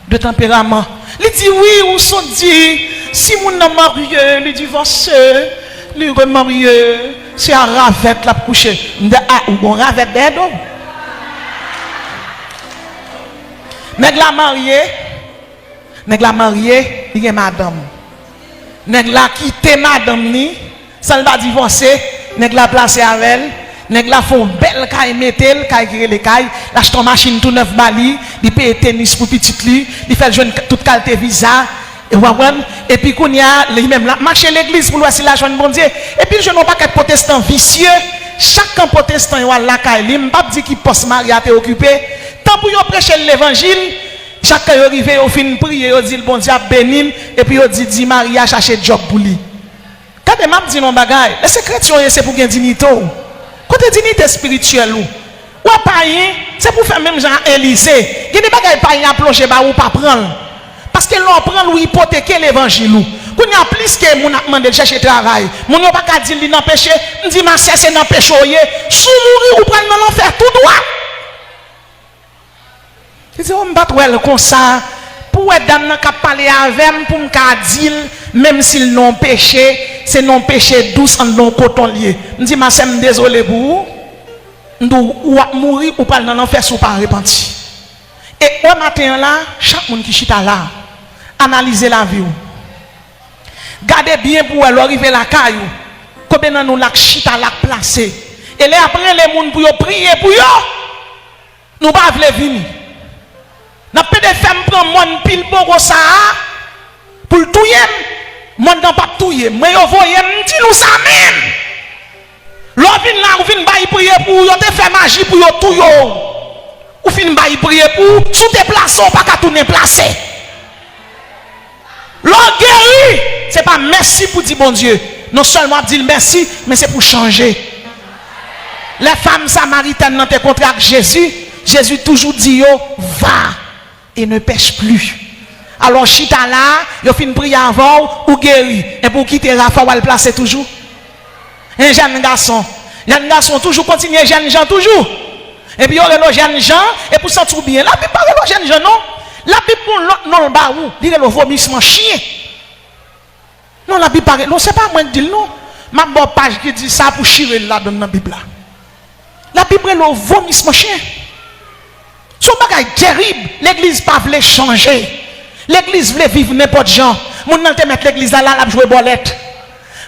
Speaker 2: De tempérament. Il dit, oui, ou sont dit, si mon homme marié, le divorcé, le remarié, c'est un ravette la coucher. Je dis, ah, ou un ravette d'aide? Nèg la marié, il y a madame. Nèg la quitté madame ni, sans pas divorcer, nèg la placé avec elle, nèg la font belle caille metel, caille créer les cailles, l'achète une machine tout neuf bali, il paye tennis pour petite lui, il fait jeune toute qualité visa. Et puis qu'on y a lui-même là marcher l'église pour voir si la joie bon Dieu. Et puis je n'ai pas qu'un protestant vicieux. Chaque protestant il a la caille, il pas dit qu'il poste marié à occupé. Tant pour y prêcher l'évangile, chacun arrive au fin prier, il dit le bon Dieu béni et puis il dit Maria chercher job pour lui. Quand il m'a dit non bagaille, les chrétiens c'est pour gagner dignité. Côté dignité spirituelle ou païen, c'est pour faire même genre Élysée. Il y a des bagailles païen à plonger ba ou pas prendre. Parce que l'on prend ou hypothéquer l'évangile. Quand il y a plus que mon a demandé de chercher travail, mon n'a pas qu'à dire qu'il n'a péché, on dit ma c'est dans péché sous mourir ou prendre dans l'enfer tout droit. Il dit on me battre comme ça pour être dans le cas parler avec pour me dire même s'ils n'ont péché, c'est non péché douce en non coton lié. On dit ma c'est désolé pour vous. Ou mourir ou prendre dans l'enfer sous pas repenti. Et au matin là, chaque monde qui chita là, analysez la vie. Gardez bien pour arriver à la caillou. Combien nous la chita la placé. Et là après les gens pour prier pour eux. Nous pas voulons venir. N'a pas de femmes prendre mon pile pour ça pour le touyer. Mon n'a pas touyer, mais yo voyez dit nous ça même. L'on vient là, on vient bailler prier pour yo te faire magie pour yo tout yo. ou fin bail prier pour sous tes places pas qu'à tourner placé. L'on guéri, c'est pas merci pour dire bon Dieu. Non seulement dire merci, mais c'est pour changer. Les femmes samaritaines dans tes contrats avec Jésus, Jésus toujours dit yo, va et ne pêche plus. Alors chita là, yo fin prier avant ou guéri. Et pour quitter Rafa, ou le placer toujours. Un jeune garçon toujours continue, jeune gens toujours. Et puis, il y a les jeunes gens, et pour sentir bien, la Bible parle de jeunes gens, non? La Bible pour l'autre, non, le baou, il y a le vomissement chien. Non, la Bible parle, non, c'est pas moi qui dis, non. Ma bonne page qui dit ça pour chirer là dans la Bible. La Bible est le vomissement chien. C'est un bagage terrible. L'église pas voulait changer. L'église voulait vivre n'importe gens. Mon nan te mettre l'église là, la jouer bolette.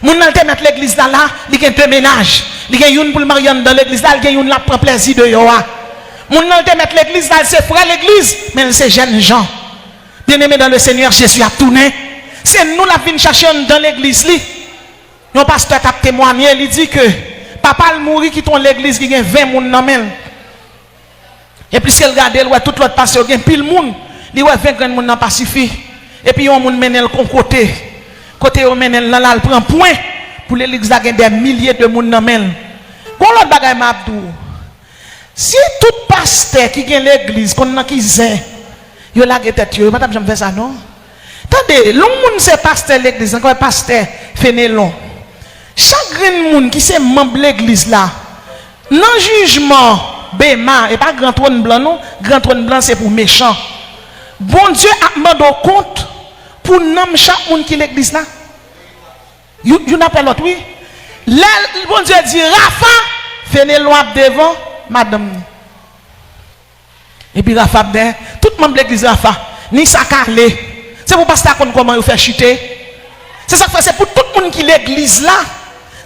Speaker 2: Mon nan te mettre l'église là, il y a deux ménages. Il y a une pour le mariage dans l'église là, il y a une là prend plaisir de yo. Mon nan te mettre l'église là, c'est frère l'église, mais c'est jeunes gens. Bien-aimés dans le Seigneur, Jésus a tourné. C'est nous la venons chercher dans l'église li. Nos pasteur a témoigné, il dit que papa le mourir qui tourne l'église qui a 20 moun nan men. Et puis si elle regarde tout l'autre pasteur qui a pile moun, il ouais 20 grand moun nan pas suffit. Et puis on moun menel kon côté on menel là il prend point pour l'église a des milliers de moun nan men. Kon l'autre bagay m'abdou. Si tout pasteur qui gagne l'église qu'on nan ki zin, yo la tête yo, madame j'aime faire ça non. Attendez, l'on moun c'est pasteur l'église, encore pasteur Fénélon. Chaque moun qui c'est membre l'église là, non jugement Béma et pas grand trône blanc non, grand trône blanc c'est pour méchant. Bon Dieu a demandé compte pour nommer chaque monde qui l'église là. You n'appelle l'autre oui. Là bon Dieu dit Rafa Fénélon devant madame. Et puis Rafa ben tout membre l'église Rafa ni ça carlé. C'est pour pasteur comment vous faire chuter. C'est ça que c'est pour tout le monde qui l'église là.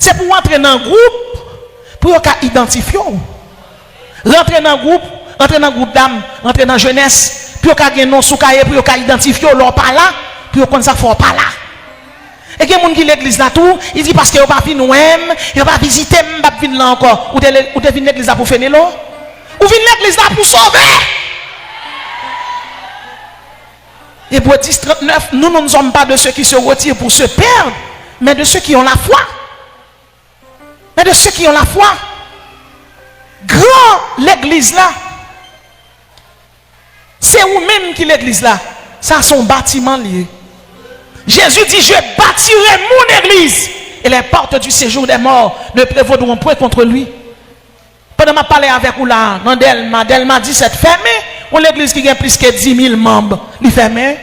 Speaker 2: C'est pour entrer dans un groupe pour identifier. Rentrer dans un groupe d'âmes, rentrer dans la jeunesse, pour qu'il y ait un nom sous cahier, pour identifier leur pas là, pour qu'on ne faut pas là. Et il y a des gens qui l'église là tout, il dit parce que vous pas venir nous aime, vous pas visiter, vous pas venir là encore. Ou de venir l'église là pour faire l'eau, ou venir l'église là pour sauver. Et pour 10-39, nous ne sommes pas de ceux qui se retirent pour se perdre, mais de ceux qui ont la foi. Mais de ceux qui ont la foi. Grand l'église là. C'est vous-même qui l'église là. Ça son bâtiment lié. Jésus dit, je bâtirai mon église. Et les portes du séjour des morts ne prévaudront point contre lui. Pendant que je parlais avec vous là, dans Delma 17, fermé. Ou l'église qui a plus que 10 000 membres, il fermé.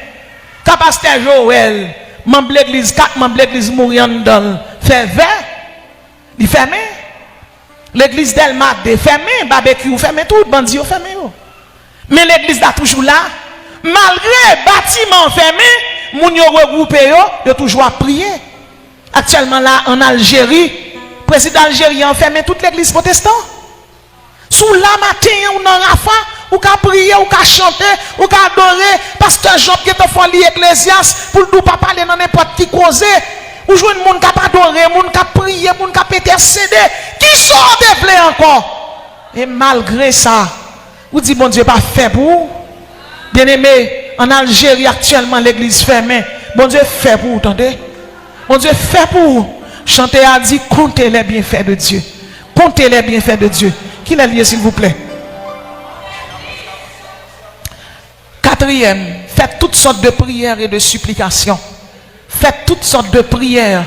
Speaker 2: Quand pasteur Joël, membre de l'église, 4 membres de l'église Mouriandol, fait 20, il fermé. L'église Delma fermé, barbecue fermé, tout, bandit fermé. Mais l'église là toujours là, malgré bâtiment fermé, moun yo regroupé yo toujours à prier. Actuellement là en Algérie, le président algérien a fermé toute l'église protestante. Sous la matin ou dans Rafa, ou qu'à prier, ou qu'à chanter, ou qu'à adorer, pasteur Jean qui est fait l'Ecclésiaste pour ne pas parler dans n'importe qui cause. Ou jouer monde qui a adoré, monde qui a prié, monde qui a intercédé, qui sont dévelés encore. Et malgré ça, vous dites bon Dieu pas fait pour vous. Bien aimé, en Algérie actuellement l'église fermée. Bon Dieu fait pour vous, entendez? Bon Dieu fait pour vous. Chanter a dit comptez les bienfaits de Dieu. Comptez les bienfaits de Dieu. Qui l'a lié s'il vous plaît? Quatrième, faites toutes sortes de prières et de supplications. Faites toutes sortes de prières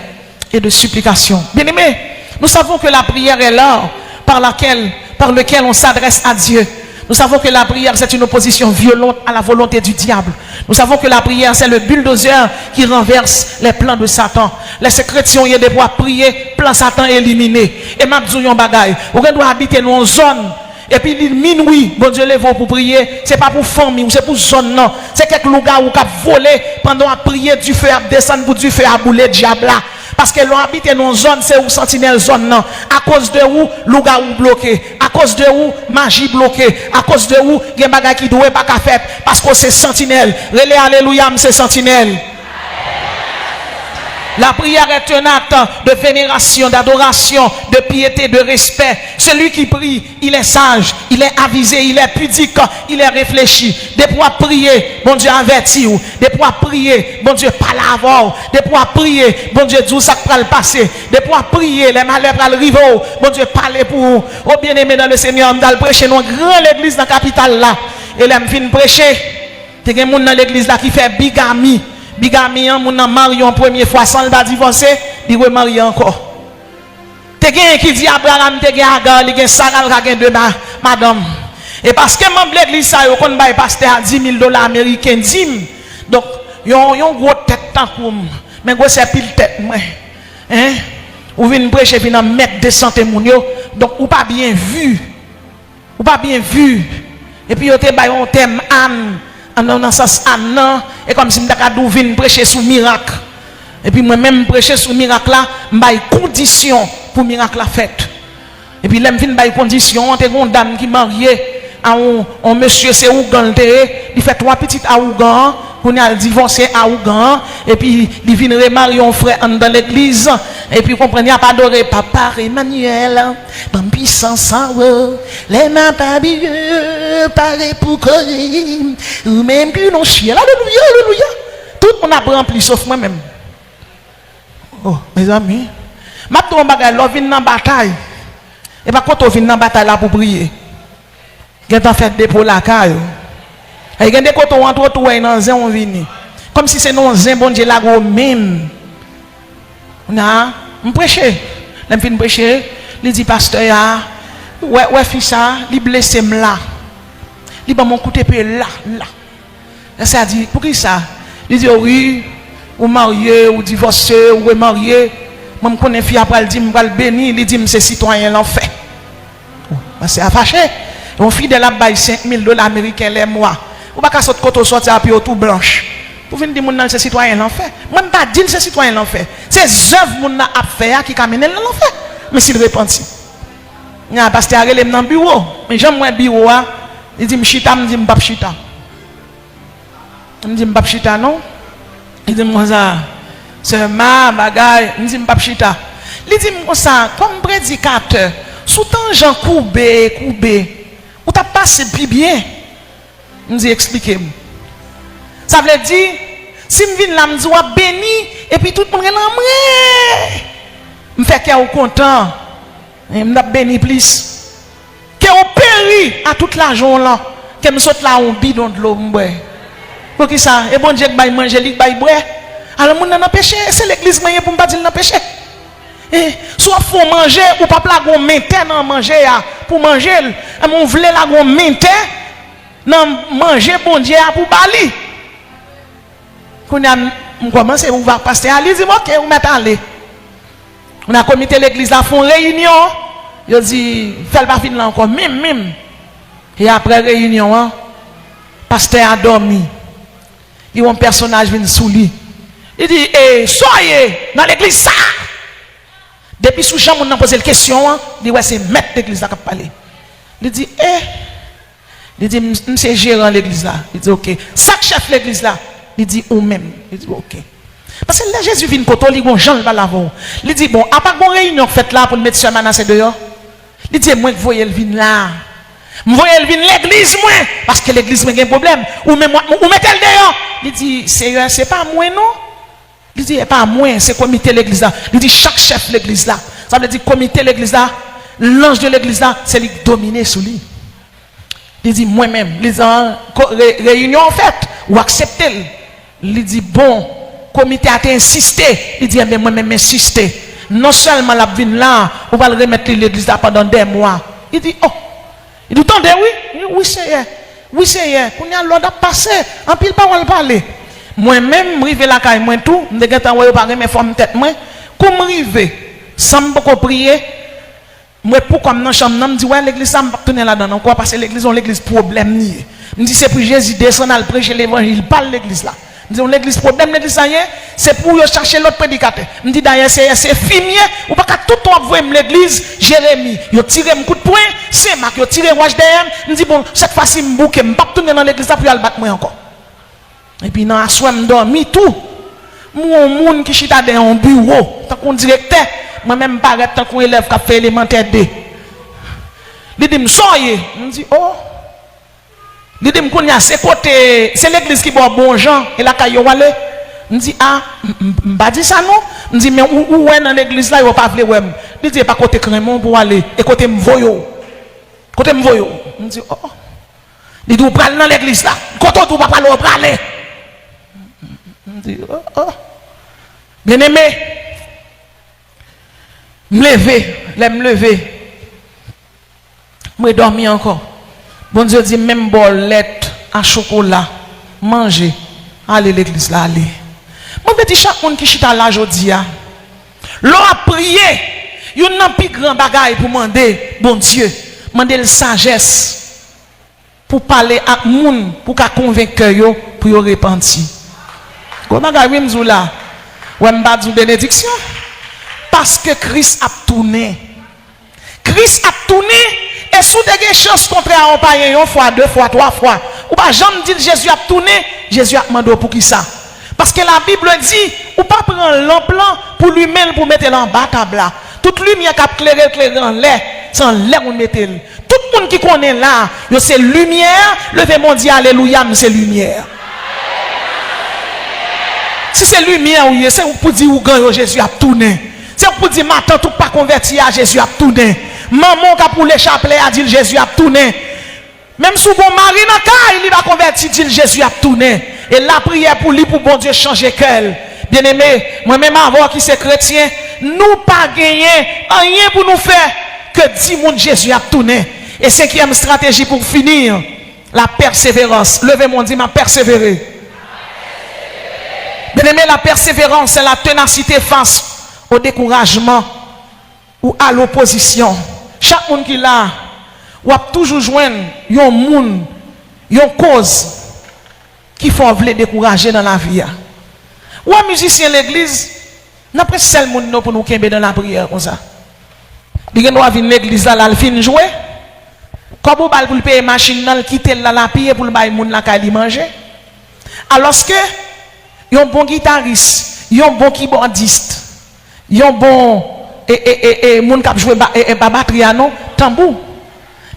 Speaker 2: et de supplications. Bien-aimés, nous savons que la prière est l'art par lequel on s'adresse à Dieu. Nous savons que la prière, c'est une opposition violente à la volonté du diable. Nous savons que la prière, c'est le bulldozer qui renverse les plans de Satan. Les chrétiens, il y a des voies prier, plan Satan éliminé. Et ma bzouillon bagaille, on doit habiter dans une zone. Et puis, minuit, bon Dieu, lève pour prier. C'est pas pour famille, ou c'est pour zone, non. C'est quelques loups-garous qui ont volé pendant à prier, du feu à descendre pour du feu à bouler, diable là. Parce que l'on habite dans une zone, c'est où sentinelle zone, non. À cause de où, loup-garou bloqué. À cause de où, magie bloquée. À cause de où, il y a des bagages qui doivent pas faire. Parce que c'est sentinelle. Relais, alléluia, c'est sentinelle. La prière est un acte de vénération, d'adoration, de piété, de respect. Celui qui prie, il est sage, il est avisé, il est pudique, il est réfléchi. Des fois prier, bon Dieu avertit ou. Des fois prier, bon Dieu parle avant. Des fois prier, bon Dieu dit ça va le passer. Des fois prier, les malheurs va arriver. Bon Dieu parle pour vous. Oh bien-aimé dans le Seigneur, on va prêcher dans une grande église dans la capitale là. Et là, je viens prêcher. Il y a des gens dans l'église là qui fait bigami. Bigami, on a marié en première fois sans le divorcer, il va marier encore. Te gen qui dit Abraham, te gen Agar, il gen Sarah, il gen deux madame. Et parce que membre de l'église, ça, on va pasteur à $10,000 américains, dim. Donc, yon gros tête tant pour moi. Mais gros c'est pile tête, moi. Hein? Ou vient prêcher, vient mettre des santé moun yo. Donc, ou pas bien vu. Ou pas bien vu. Et puis, yon te bay on thème Anne. Dans le sens Anne, et comme si je venais prêcher sous miracle. Et puis moi-même prêcher sous miracle là, je condition pour miracle la fête. Et puis là, je viens condition, on a une dame qui est mariée à un monsieur, c'est Ougan, il fait 3 petites à Ougan, on a divorcé à Ougan, et puis il vient remarier un frère dans l'église, et puis comprenez, il n'a pas adoré papa Emmanuel, Bambi sans les mains pas bien, paré pour courir, ou même plus non chien, alléluia, alléluia. Tout le monde a rempli sauf moi-même. Oh, mes amis, maintenant on va vient dans la bataille, et pas quand on vient dans la bataille là pour prier. Il y a fait des pour la caille. Il y a des côtés où on entre tout et dans on vient. Comme si c'est non zin bon Dieu là même. On a prêché. L'homme fin prêcher, il dit pasteur ouais fils ça, il blessé là. Il ba mon coup de pied là. Ça dit pour qui ça? Il dit oui, ou marié ou divorcé ou marié. Moi me connais fille après il dit me va le bénir, il dit c'est citoyen l'enfer. C'est affaché. On fidèle à bail $5,000 américains les mois. Ou pas qu'à sortir côté sortir puis tout blanche. Pour venir dire mon nan c'est citoyen l'enfer. Moi pas dire c'est citoyen l'enfer. C'est œuvres mon n'a a faire qui camène l'enfer. Mais s'il repentit. Nya pasteur relé dans bureau. Mais j'aime moi bureau a, il dit m'chita, me dit m'pap chita. Me dit m'pap chita non. Il dit moi ça c'est ma bagaille, me dit m'pap chita. Il dit moi ça comme prédicateur, sous temps Jean courbé. Ou t'as passé bien. Nous expliquez-moi. Ça veut dire, si je viens là, je suis béni, et puis tout le monde est là, je fais qu'il est content. Je suis béni plus. Que on périt à toute l'argent là, que je saute là, on bidon de l'eau. Pour qui ça? Et bon Dieu, je manger, je vais boire. Alors, je suis péché, c'est l'église pour ne pas dire péché. Soit faut manger ou pas la gon maintenant manger pour manger on voulait la gon maintenant non manger bon Dieu pour bali qu'on a commencé on va passer à dit OK on met aller on a comité l'église là font réunion il dit fait pas fin là encore même et après réunion pasteur a dormi il y a un personnage vient sous lui il dit soyez dans l'église ça. Depuis sous chambre, on a posé la question, il dit ouais, c'est maître l'église qui a parlé. Il dit il dit c'est gérant l'église là. Il dit OK. Chaque chef l'église là, il dit ou même. Il dit OK. Parce que là Jésus vient côté lui gon Jean va l'avant. Il dit bon, à part une réunion faite là pour mettre ce menace dehors. Il dit moi que voyez le vin là. Moi voyez le vin l'église moi parce que l'église a un problème ou même ou mettez-le dehors. Il dit c'est pas moi non. Il dit, pas moi, c'est comité l'église là. Il dit, chaque chef de l'église là. Ça veut dire, comité l'église là, l'ange de l'église là, c'est lui qui domine sous lui. Il dit, moi-même, les réunion en fait, ou accepter. Il dit, bon, comité a insisté. Il dit, mais moi-même insisté. Non seulement la vine là, on va le remettre l'église là pendant des mois. Il dit, oh, il dit, attendez, oui, c'est hier. On y a l'ordre passé, en pile parole parler. Moi-même, je la caille, moi tout, je vais t'envoyer par mes femmes tête, moi, comme je sans me prier, moi, pour comme dans la chambre, je me dis, ouais, l'église, ça me va tourner là-dedans, quoi, parce que l'église, on l'église problème, je me dis, c'est pour Jésus descendre à prêcher l'évangile, parle l'église là. Je dis, l'église problème, l'église, c'est pour chercher l'autre prédicateur. Je me dis, d'ailleurs, c'est fini, ou pas qu'à tout le temps, voir l'église, Jérémie, il a tiré un coup de poing, c'est Marc, il a tiré un HDM, je me dis, bon, cette fois-ci, je me boucle, je ne vais pas tourner dans l'église là pour aller battre moi encore. Et puis, dans la soirée, je dormi tout. Mon monde qui chita dans un bureau, tant qu'on directeur, moi-même paraît tant qu'on élève qui a fait élémentaire D. Il dit, soyez. Je dis, oh. Il dit, c'est côté, c'est l'église qui boit bon Jean, et la caillou allé. Je dis, ah, je ne dis ça non. Je dis, mais où est dans l'église là, il ne va pas venir. Il dit, pas côté Crémon pour aller, et côté Mvoyo. Côté Mvoyo. Je dis, oh. Il dit, vous prenez dans l'église là, côté vous ne pas aller. Je dis, oh, oh. Bien aimé, me lever. Je dormir encore. Bon Dieu dit, même bolette à chocolat, manger, allez l'église là, allez. Moi, je dis, chaque monde qui chita là aujourd'hui, l'on a prié, il y a un plus grand bagage pour demander, bon Dieu, demander la sagesse pour parler à monde, pour convaincre eux, pour y repentir. Comment bagage vous là? Ouais, m'ba di bénédiction. Parce que Christ a tourné. Christ a tourné. Et sous des chances contre un païen, une fois, deux fois, trois fois. Ou pas jamais dit Jésus a tourné. Jésus a demandé pour qui ça? Parce que la Bible dit, ou pas prendre l'emplant pour lui-même pour mettre en bas table. Toute lumière qui a éclairé en l'air, sans l'air on mette. Tout le monde qui connaît là, c'est lumière. Levez mon Dieu, alléluia, c'est lumière. Si c'est lumière, c'est pour dire où Jésus a tourné. C'est pour dire matin tout pas converti à Jésus a tourné. Maman qui a pour les chapelets a dit Jésus a tourné. Même si bon mari dans cas, il va convertir, dit Jésus a tourné. Et la prière pour lui, pour bon Dieu changer cœur. Bien aimé, moi-même avant qui c'est chrétien, nous pas gagner rien pour nous faire que 10 monde Jésus a tourné. Et cinquième stratégie pour finir, la persévérance. Levez mon Dieu, m'a persévéré. Bien aimé, la persévérance, c'est la ténacité face au découragement ou à l'opposition. Chaque monde qui est là, ou a toujours joindre un monde, une cause qui font vouloir décourager dans la vie. Ou un musicien de l'église, n'a pas seul monde pour nous kembe dans la prière comme ça. Il y a venir l'église là, il fin jouer. Comme vous pour le payer machine là, quitter la prière pour le bailler monde là qui manger. Alors que un bon guitariste, un bon keyboardiste, un bon moun qui joue batterie non tambour.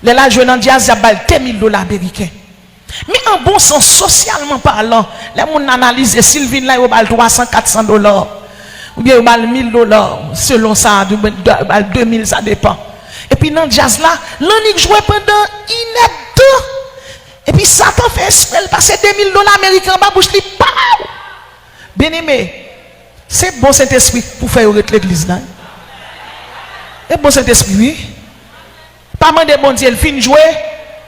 Speaker 2: Les là jouer dans jazz, il y a $10,000 américains. Mais en bon sens socialement parlant, les moun analyse Sylvine là il a $300-400 ou bien il a $1,000 selon ça, 2,000 ça dépend. Et puis dans jazz là, l'on joue pendant une heure. Et puis Satan fait esprit passer $2,000 américains en bouche li pa. Bien aimé, c'est bon Saint-Esprit pour faire arrêter l'église là. Et bon Saint-Esprit, oui. Pas mal de bon Dieu, il finit jouer,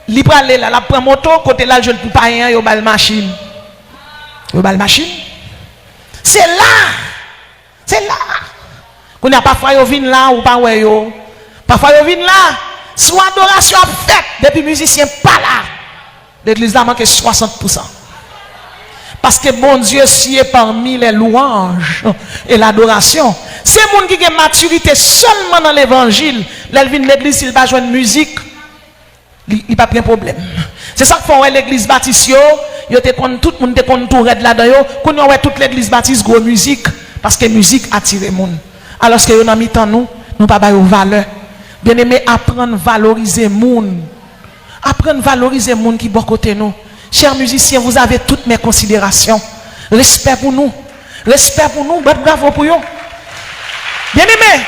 Speaker 2: il prend là, la prend moto, côté là, je ne peux pas rien, il y a une machine. Il y a une machine. C'est là. C'est là. Qu'on a parfois, il vient là ou pas, ouais, parfois, il vient là. Soit adoration faite, depuis musicien pas là. L'église là manque 60%. Parce que bon Dieu sied parmi les louanges et l'adoration. C'est monde qui a maturité seulement dans l'évangile. L'église, il va jouer une musique, il n'y a pas de problème. C'est ça que font l'église baptiste, tout le monde est tout red là-dedans. Quand on voit toute l'église baptiste, gros musique, parce que musique attire les gens. Alors que nous avons mis temps, nous ne pas de valeur. Bien aimé, apprendre à valoriser les gens. Apprendre à valoriser les gens qui sont à côté de nous. Chers musiciens, vous avez toutes mes considérations. Respect pour nous. Respect pour nous. Bravo pour vous. Bien aimé,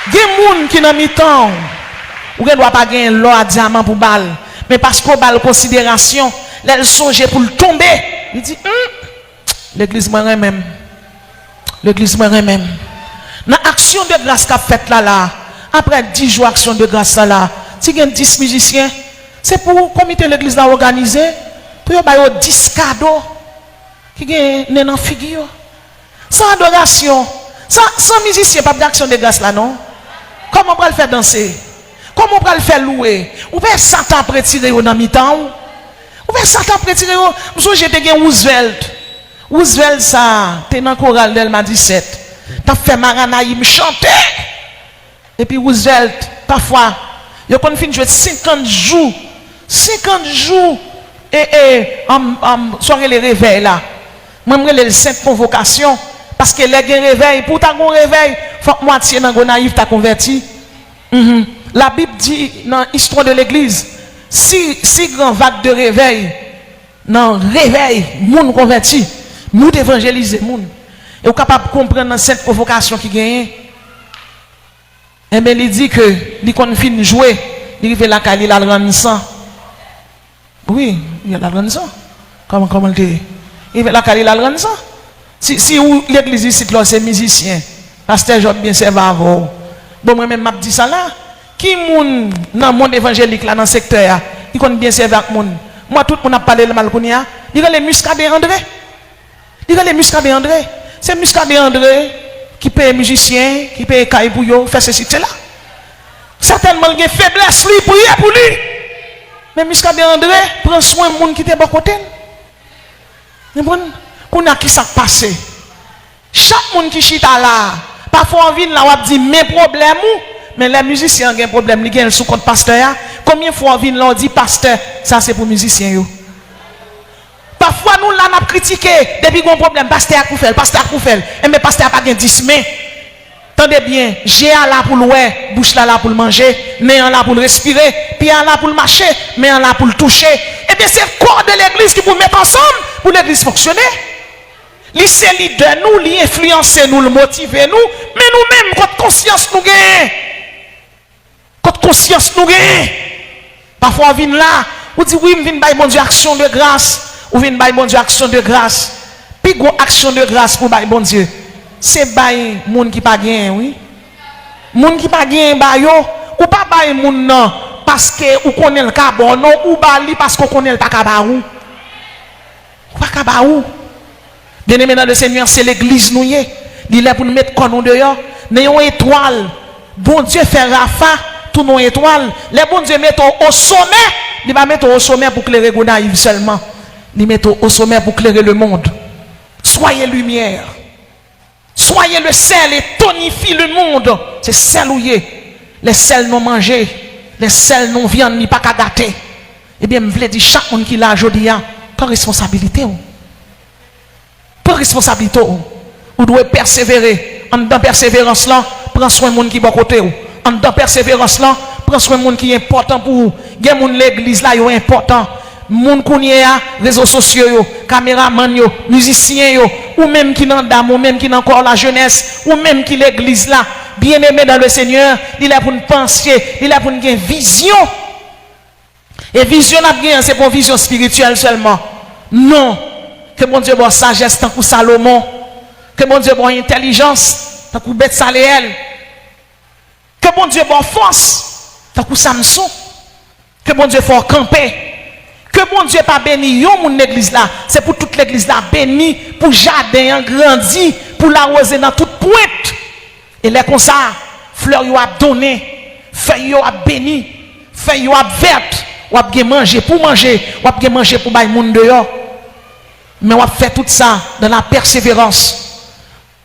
Speaker 2: il y a des gens qui n'ont mis temps. Ou ne doit pas gagner l'or à diamant pour balle. Mais parce qu'on a la considération, elles songent pour le tomber. Il dit, l'église moi-même. L'église moi-même. Dans l'action de grâce qu'a faite là, après 10 jours d'action de grâce là, si il y a 10 musiciens, c'est pour le comité de l'église organisé, pour y avoir 10 cadeaux qui sont dans figure. Sans adoration, sans musicien, pas d'action de grâce là, non? Comment on peut le faire danser? Comment on peut le faire louer? Ou peut Satan retirer dans mi-temps? Ou peut Satan retirer? Moi, j'étais gagné Roosevelt. Roosevelt, ça, t'es dans le choral d'Elma 17. T'as fait Maranaïm chanter. Et puis Roosevelt, parfois, il y a qu'on finit jouer 50 jours. 50 jours. Et soirée les réveils là. Moi je le sainte convocation parce que les gens réveil pour ta gon réveil, faut que moitié dans gon naïf t'a converti. La Bible dit dans l'histoire de l'église, si grand vague de réveil, dans réveil, moun converti, nous d'évangéliser moun. Et vous capable de comprendre dans cette convocation qui gagne. Et bien il dit que il qu'on fin jouer, il arrive la caille la rendre sang. Oui, il a la rendre sang. Comment le dit? Il va la caille la rendre sang. Si l'église ici là c'est musicien, pasteur Job bien servi avant. Bon moi même m'a dit ça là. Qui moun dans le monde évangélique là dans le secteur, il connaît bien servir avec moun. Moi tout le monde a parlé le mal kounia. Il y a les Muscadet André. Il y a les Muscadet André. C'est Muscadet André qui paye musicien, qui paye caille pour yo, faire ceci c'est là. Certainement il y a faiblesse lui prier pour lui. Mais Muscadet André prend soin de monde qui était bon côté. Mais bon, qu'on a qui ça passé. Chaque monde qui chita là, parfois on vient là on dit mes problèmes mais les musiciens ont un problème, ils ont sous compte pasteur. Combien de fois on vient là on dit pasteur, ça c'est pour musiciens yo. Parfois nous là on a critiqué depuis qu'on problème pasteur a fait, mais pasteur pas gain 10 mains. Tendez bien, j'ai là pour le ouais, bouche là pour le manger, nez là pour le respirer, pied là pour le marcher, main là pour le toucher. Et bien c'est le corps de l'église qui vous met ensemble pour l'église fonctionner. Li c'est leader nous, li influencer nous, le motiver nous, mais nous-mêmes quand conscience nous gagne. Quand conscience nous gagne. Parfois on vient là, on dit oui, on vient bailler bon Dieu action de grâce, ou vient bailler bon Dieu action de grâce. Puis go action de grâce pour bailler bon Dieu. C'est bailler monde qui pas gagne, oui. Monde qui pas gagne ba yo, ou pas bailler monde non parce que ou connaît le carbone, non, ou bali parce qu'on connaît le takabaou. Pas kabaou. Bien-aimé dans le Seigneur, c'est l'église nous y est. Il est pour nous mettre comme nous dehors. Nous une étoile. Bon Dieu fait Rafa, tout nos étoiles. Les bon Dieu mettent au sommet. Il va mettre au sommet pour éclairer Gonaïve seulement. Il met au sommet pour éclairer le monde. Soyez lumière. Soyez le sel et tonifie le monde. C'est sel où y est. Les sels non mangés. Les sels non viande ni pas qu'à gâter. Eh bien, je voulais dire chaque monde qui l'a aujourd'hui, prend responsabilité. Prends responsabilité. Vous devez persévérer. En dans persévérance là, prends soin de monde qui est bon côté. En dans persévérance là, prends soin de monde qui est important pour vous. Il y a l'église là, est important. Moun kounya, réseaux sociaux, caméraman, musiciens, ou même qui dans dame, ou même qui dans encore la jeunesse, ou même qui l'église là, bien aimé dans le Seigneur, il est pour nous penser, il est pour nous avoir une vision. Et vision c'est pour une vision spirituelle seulement. Non. Que mon Dieu bonne sagesse tant que Salomon, que mon Dieu bonne intelligence tant que Bethsaléel, que mon Dieu bonne force tant que Samson, que mon Dieu faut camper, que mon Dieu pas béni yon mon église là, c'est pour toute l'église là béni, pour jardin grandi, pour l'arroser dans toute pointe. Et là comme ça, fleurs yo a donné, feuilles yo a béni, feuilles yo a verte, ou a manger pour manger, ou a manger pour bailler monde dehors. Mais on va faire tout ça dans la persévérance.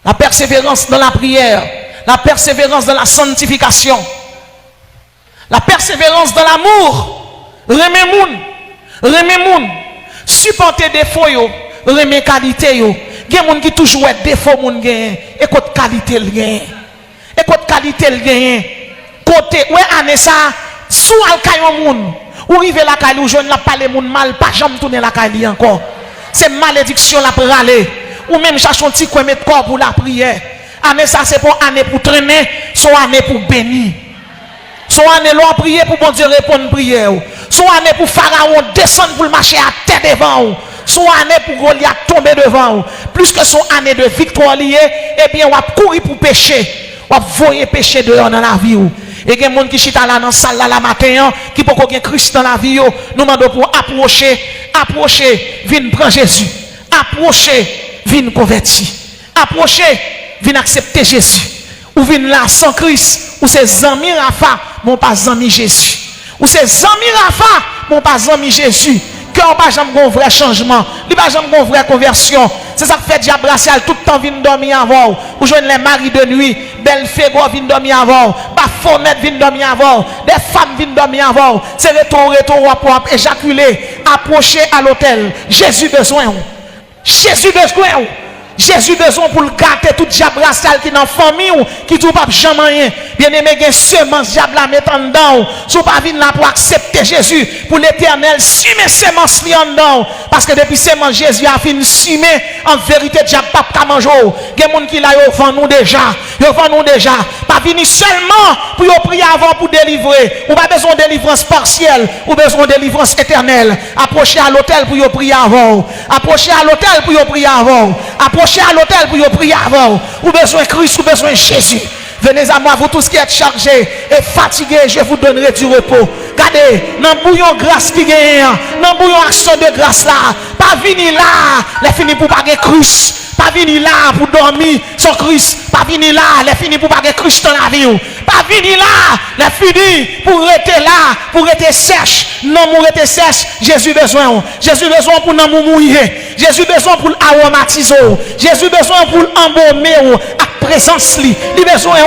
Speaker 2: La persévérance dans la prière. La persévérance dans la sanctification. La persévérance dans l'amour. Remets moun. Supporter défaut yo. Remets qualité yo. Il y a des gens qui toujours ont défaut moun gagne. Et côté qualité le gagne. Et côté qualité le gagne. Côté ouais année ça sous al kayon moun. Ou rive la caille ou jeune la parler moun mal pas jamais tourner la caille encore. C'est malédiction la pour aller. Ou même chercher un petit coin mettre corps pour la prière. Année ça c'est pour année pour traîner, soit année pour bénir. Soit année l'on prier pour bon Dieu répondre prière. Soit année pour Pharaon descendre pour le marcher à tête devant. Soit année pour Goliath tomber devant. Plus que son année de victoire liée, eh bien on va courir pour pécher. On va voyer pécher dehors dans la vie. Et il y a des gens qui sont là dans la salle là la matin, qui peuvent avoir Christ dans la vie. Nous demandons pour approcher, viens prendre Jésus. Approcher, viens convertir. Approcher, viens accepter Jésus. Ou viens là sans Christ, ou c'est amis Rafa, mon pas amis Jésus. Ou c'est amis Rafa, mon pas amis Jésus. Que on pas jamais un vrai changement, il pas jamais une vraie conversion. C'est ça que fait diable racial tout le temps vient dormir avant. Ou joindre les maris de nuit, belle fégo vient dormir avant, pas fonnette vient dormir avant, des femmes viennent dormir avant. C'est retour pour éjaculer, approcher à l'hôtel. Jésus besoin. Jésus besoin. Jésus besoin pour le gâter tout diable racial qui est dans la famille ou qui tout pas jamais rien. Bien-aimé, il y a semence diable la mettre en dedans. Si vous pas venir là pour accepter Jésus pour l'éternel, si mes semences li en dedans parce que depuis semence Jésus a fini simer en vérité diable pas ta manger. Il y a des gens qui là yo vend nous déjà. Yo vend nous déjà. Pas venir seulement pour yo prier avant pour délivrer. Ou pas besoin de délivrance partielle, ou besoin de délivrance éternelle. Approchez à l'hôtel pour yo prier avant. Approchez à l'hôtel pour yo prier avant. Approchez à l'hôtel pour y prier avant. Ou besoin de Christ, ou besoin de Jésus. Venez à moi, vous tous qui êtes chargés et fatigués, je vous donnerai du repos. Regardez, dans le bouillon grâce qui gagne, dans le bouillon action de grâce là, pas venir là, les fini pour pas Christ. Pas venir là pour dormir sans Christ. Pas venir là, les fini pour pas Christ dans la vie. Pas venir là, les fini pour rester là, pour rester sèche. Non, pour rester sèche, Jésus besoin. Jésus besoin pour nous mouiller. Jésus besoin pour aromatiser. Jésus besoin pour embaumer à présence li. Il besoin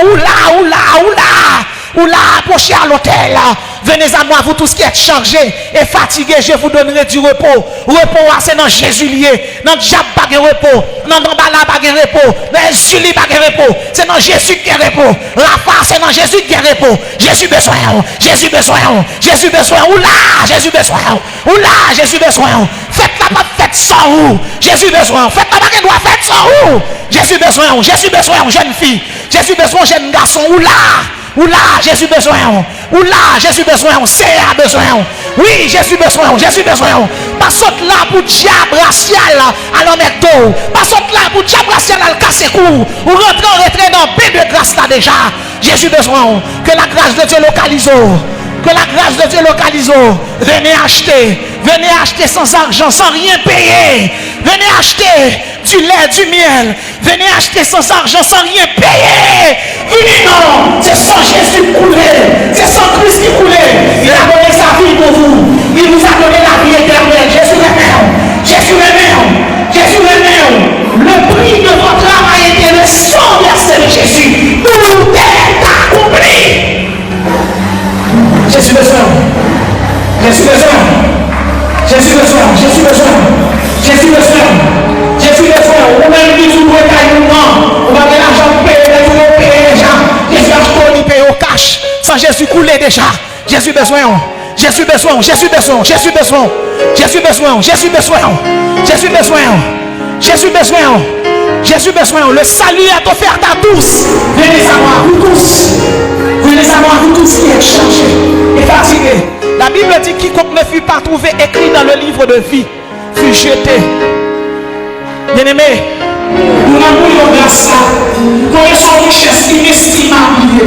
Speaker 2: ou là, approchez à l'hôtel. Venez à moi, vous tous qui êtes chargés et fatigués, je vous donnerai du repos. Repos, c'est dans Jésus lié. Dans Diable, pas de repos. Dans Dambala, pas de repos. Dans Julie, pas de repos. C'est dans Jésus qui est repos. Rafa, c'est dans Jésus qui est repos. Jésus besoin. Jésus besoin. Jésus besoin. Oula, Jésus besoin. Oula, Jésus besoin. Faites la pas faites sans vous. Jésus besoin. Faites la pas doit faites sans vous. Jésus besoin. Jésus besoin, jeune fille. Jésus besoin, jeune garçon. Oula. Oula, Jésus besoin. Oula, Jésus besoin. C'est à besoin. Oui, Jésus besoin. Jésus besoin. Pas saute là pour diable racial à l'honnêteté. Pas saute là pour diable racial à le casser cou. Ou rentrer en retrait dans le bain de grâce là déjà. Jésus besoin. Que la grâce de Dieu localise. Que la grâce de Dieu localise. Venez acheter. Venez acheter sans argent, sans rien payer. Venez acheter du lait, du miel. Venez acheter sans argent, sans rien payer. Venez non, c'est sans Jésus coulé. C'est sans Christ qui coulait. Il a donné sa vie pour vous. Il vous a donné la vie éternelle. Jésus l'aime. Jésus l'aime. Jésus l'aime. Le prix de votre travail était le sang versé de Jésus. Tout est accompli. Jésus besoin. Jésus besoin. Jésus besoin. Jésus besoin. Jésus besoin. Jésus besoin. Ou même dit vous pouvez payer non. On va donner l'argent pour payer, vous payer les gens. Jésus a tout payer au cash. Sans Jésus couler déjà. Jésus besoin. Jésus besoin. Jésus besoin. Jésus besoin. Jésus besoin. Jésus besoin. Jésus besoin. Jésus besoin. Jésus besoin. Le salut est offert à tous. Venez à moi, vous tous. Venez à moi, vous tous qui êtes chargés et fatigués. La Bible dit quiconque ne fut pas trouvé écrit dans le livre de vie fut jeté. Bien-aimé, nous n'avons pas grâce à nous avons son richesse inestimable.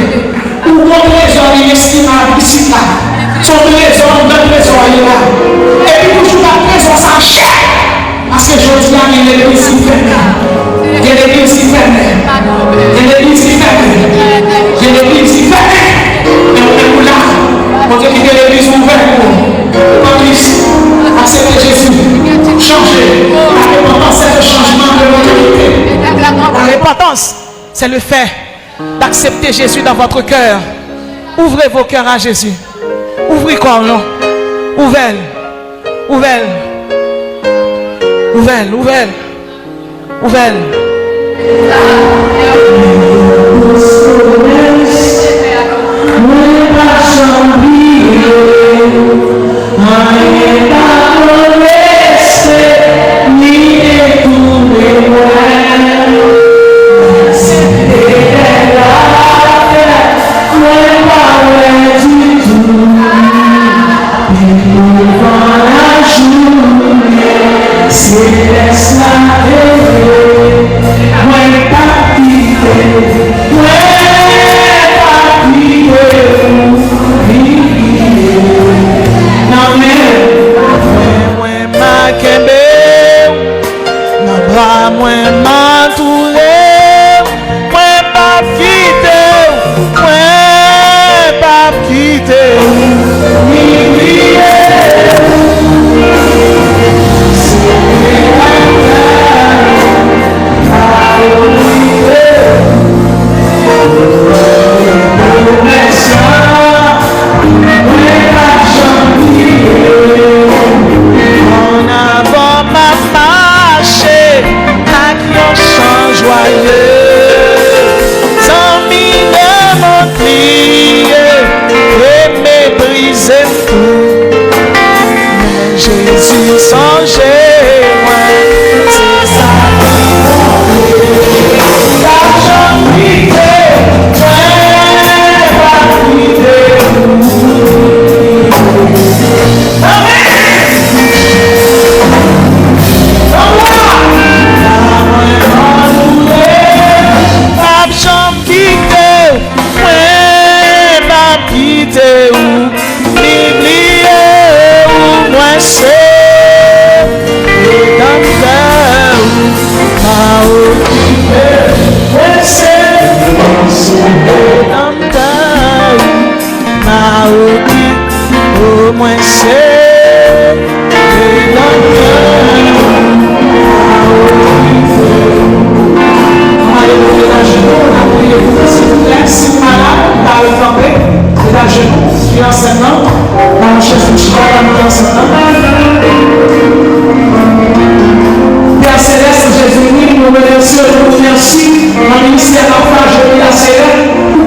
Speaker 2: Ou mon trésor inestimable ici là. Son trésor, notre trésor est là. Et puis toujours la trésor s'achète. Parce que je dis à l'église qui fermée. Il y a l'église qui fermée. Il y a l'église qui fermée. Il y a l'église qui fermée. Et on est là. On dit que l'église ouverte pour Christ. Accepter Jésus. Changer. La repentance, c'est le changement de l'autorité. La repentance, c'est le fait d'accepter Jésus dans votre cœur. Ouvrez vos cœurs à Jésus. Ouvrez quoi, non? Ouvrez. Ouvrez. Ouvrez. Ouvrez. Ouvrez.
Speaker 3: Se laisse la rêver, moi et papi.
Speaker 2: genoux, on a prié pour vous, s'il vous plaît. Si vous êtes malade, vous allez tomber. C'est à genoux, je suis enseignant. Dans le chef du choix, dans le enseignant. Père Céleste, Jésus, nous remercions, nous merci. Dans le ministère d'enfants, je dis à Seigneur,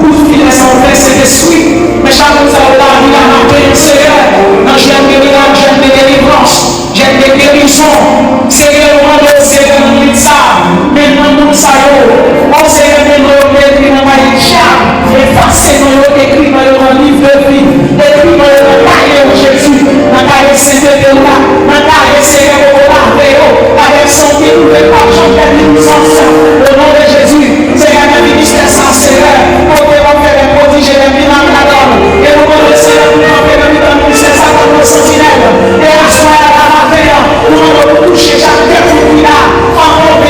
Speaker 2: pour tout filer sans faire cet esprit. Mais chaque fois, ça va venir à matin, Seigneur. Dans j'aime des miracles, j'aime des délivrances, j'aime des guérisons. Seigneur, on va Seigneur, nous dit ça. Maintenant, nous savons. Oh Seigneur, nous écrit dans ma diable. Effacez-nous, écrit dans le livre de vie. Écrit dans le cahier de Jésus. Dans le cahier de Saint-Pédé, dans le cahier de Seigneur, avec son qui nous fait pas changer de nous ensemble. Au nom de Jésus, Seigneur, le ministère sans Seigneur. Pour que l'on fait des prodiges et des miracles à l'homme. Et nous connaissons le mouvement que nous dans le ministère sans nos sentinelles. Et à ce moment-là, la matin, nous allons toucher chaque cœur qui est là. En la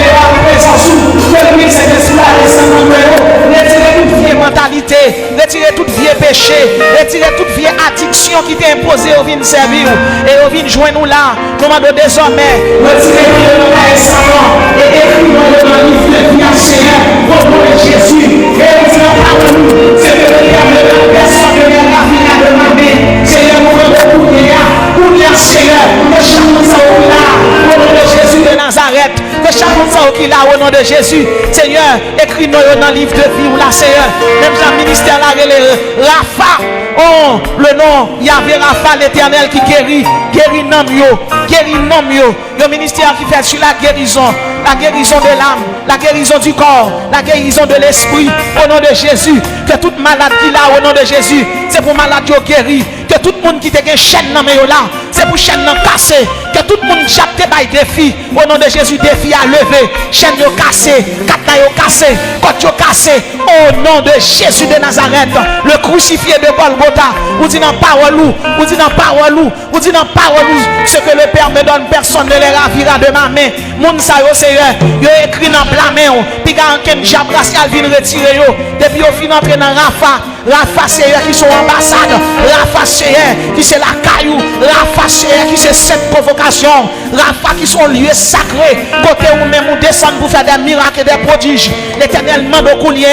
Speaker 2: présence où le ministère de cela descend dans le haut. Retirez toute vieille mentalité, retirez toute vieille péché, retirez toute vieille addiction qui t'est imposée au vin servir et au vin joindre nous là. Nous demandons désormais, retirez le nom et écrivez le dans le livre de vie à Seigneur, au nom de Jésus. Et retirez par nous, c'est que le diable de la personne de la vie a demandé. Seigneur, nous demandons pour Seigneur, que chaque monde soit là, au nom de Jésus de Nazareth. Que chaque monde soit là, au nom de Jésus. Seigneur, écris-nous dans le livre de vie ou là, Seigneur. Même dans le ministère là, Rapha. Oh, le nom, Yahvé Rapha, l'éternel qui guérit nom yo, guérit nom yo. Le ministère qui fait sur la guérison de l'âme, la guérison du corps, la guérison de l'esprit, au nom de Jésus. Que toute malade qui là, au nom de Jésus, c'est pour malade yo guéri. Que tout le monde qui te une chaîne dans là, c'est pour chaîne cassée. Que tout le monde chaque bail défi, au nom de Jésus, défi à lever. Chaîne yo cassée, katna yo cassé, côte yo cassé, au nom de Jésus de Nazareth, le crucifié de Golgotha. Vous dites dans parole ou, vous dites dans parole ou, vous dites dans parole ou, ce que le Père me donne, personne ne les ravira de ma main. Moun sa yo Seigneur, yo écrit dans la main, puis quand un diable racial vient retirer yo, depuis au fin entrer dans Rapha Seigneur qui sont ambassade, Rapha Seigneur qui c'est la caillou, Rapha Seigneur qui c'est cette provocation, Rapha qui sont lieux sacrés, côté où même on descend pour faire des miracles et des prodiges. L'Éternel mande au coulier,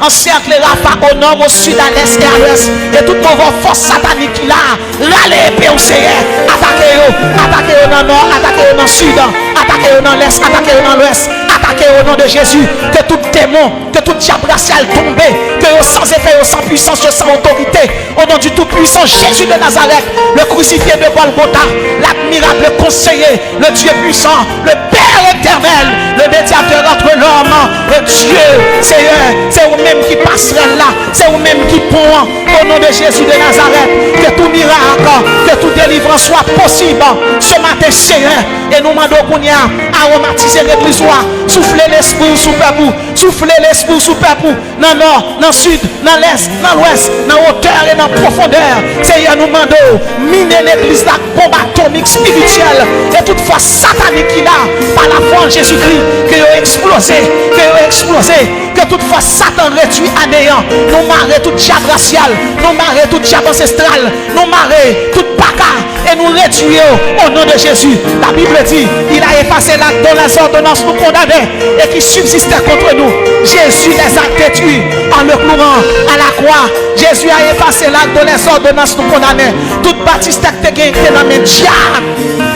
Speaker 2: encercle Rapha au nord, au sud, à l'est et à l'ouest, et toute mauvaise force satanique qui là, râlez épée au Seigneur, attaquez-le dans le nord, attaquez-le dans le sud, attaquez-le dans l'est, attaquez-le dans l'ouest, attaquez au nom de Jésus, que tout démon, que tout diable racial tombe, que sans effet, sans puissance, sans autorité, au nom du tout-puissant Jésus de Nazareth, le crucifié de Golgotha, l'admirable conseiller, le Dieu puissant, le Père éternel, le médiateur entre l'homme, le Dieu, Seigneur, c'est vous-même qui passerez là, c'est vous-même qui pont, au nom de Jésus de Nazareth, que tout miracle, que toute délivrance soit possible ce matin, Seigneur, et nous demandons qu'on y a aromatiser l'église, souffler l'esprit sous peuple, souffler l'esprit sous peuple, dans le nord, dans le sud, dans l'est, dans l'ouest, dans la hauteur et dans la profondeur. Seigneur, nous demandons miner l'église la bombe atomique spirituelle et toute force satanique qui a par la foi en Jésus-Christ, que vous explosé, que toute force Satan réduit à néant. Nous marrer toute diable racial, nous marrer toute diable ancestral, nous marrer toute baka et nous réduire au nom de Jésus. La Bible dit, il a effacé l'acte dont les ordonnances nous condamnaient et qui subsistait contre nous. Jésus les a détruits en le clouant à la croix. Jésus a effacé l'acte dont les ordonnances nous condamnaient. Toute baptiste qui était dans le diable.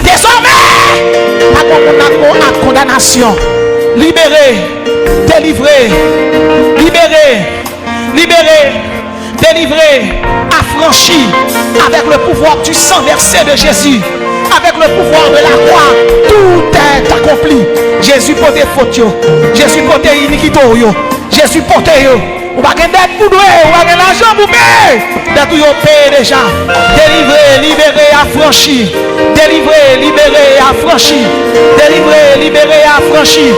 Speaker 2: Désormais, à condamnation. Libéré, délivré, libéré, délivré, affranchi avec le pouvoir du sang versé de Jésus, avec le pouvoir de la croix. Tout est accompli. Jésus porte faute, Jésus porte iniquité, Jésus porte ou pas qu'un dette pour douer, ou pas qu'un argent pour payer. D'être yo payé déjà. Délivré, libéré, affranchi. Délivré, libéré, affranchi. Délivré, libéré, affranchi.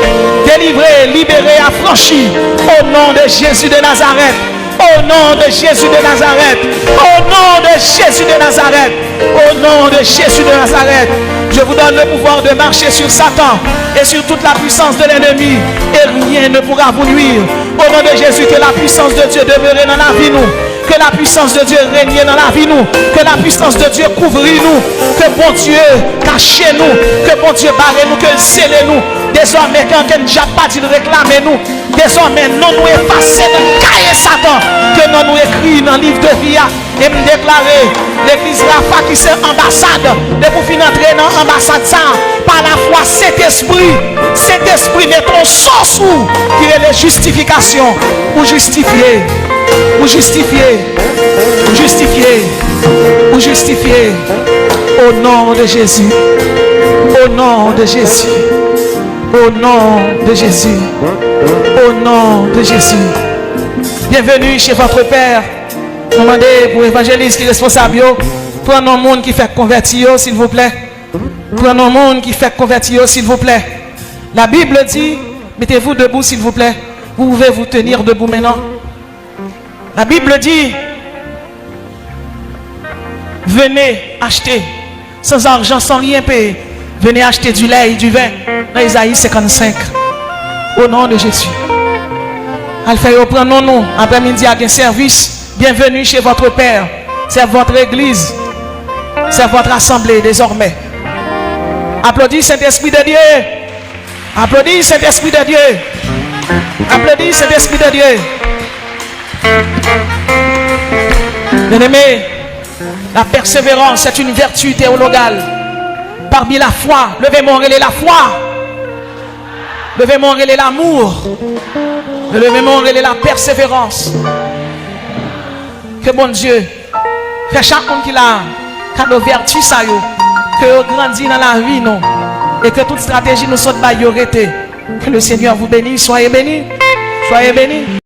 Speaker 2: Délivré, libéré, affranchi. Au nom de Jésus de Nazareth. Au nom de Jésus de Nazareth. Au nom de Jésus de Nazareth. Au nom de Jésus de Nazareth. Je vous donne le pouvoir de marcher sur Satan et sur toute la puissance de l'ennemi. Et rien ne pourra vous nuire. Au nom de Jésus, que la puissance de Dieu demeure dans la vie nous. Que la puissance de Dieu règne dans la vie nous. Que la puissance de Dieu couvre nous. Que bon Dieu cache nous. Que bon Dieu barre nous. Que scelle nous. Désormais, quand on déjà pas dit de réclamer nous, désormais, nous effacer dans le cahier Satan, que nous écrit dans le livre de vie, et me déclarer l'église Rafa qui c'est ambassade, de pour finir entrer dans l'ambassade, ça, par la foi, cet esprit met ton sens où, qui est la justification, ou justifier, ou justifier, ou justifier, ou justifier, au nom de Jésus, au nom de Jésus. Au nom de Jésus. Au nom de Jésus. Bienvenue chez votre Père. Demandez pour l'évangéliste qui est responsable. Prenez un monde qui fait convertir, s'il vous plaît. Prenez un monde qui fait convertir, s'il vous plaît. La Bible dit, mettez-vous debout, s'il vous plaît. Vous pouvez vous tenir debout maintenant. La Bible dit, venez acheter sans argent, sans rien payer. Venez acheter du lait et du vin dans Isaïe 55. Au nom de Jésus. Alpha et prenons nous après-midi à un service. Bienvenue chez votre Père. C'est votre église. C'est votre assemblée désormais. Applaudissez Saint-Esprit de Dieu. Applaudissez Saint-Esprit de Dieu. Applaudissez Saint-Esprit de Dieu. Bien-aimés, la persévérance est une vertu théologale. Parmi la foi, levez-moi la foi. Levez-moi l'amour. Levez-moi la persévérance. Que bon Dieu, fait chaque monde qui a cadeau vertu ça yo, que grandit dans la vie non, et que toute stratégie nous saute par yorité. Que le Seigneur vous bénisse. Soyez bénis. Soyez bénis.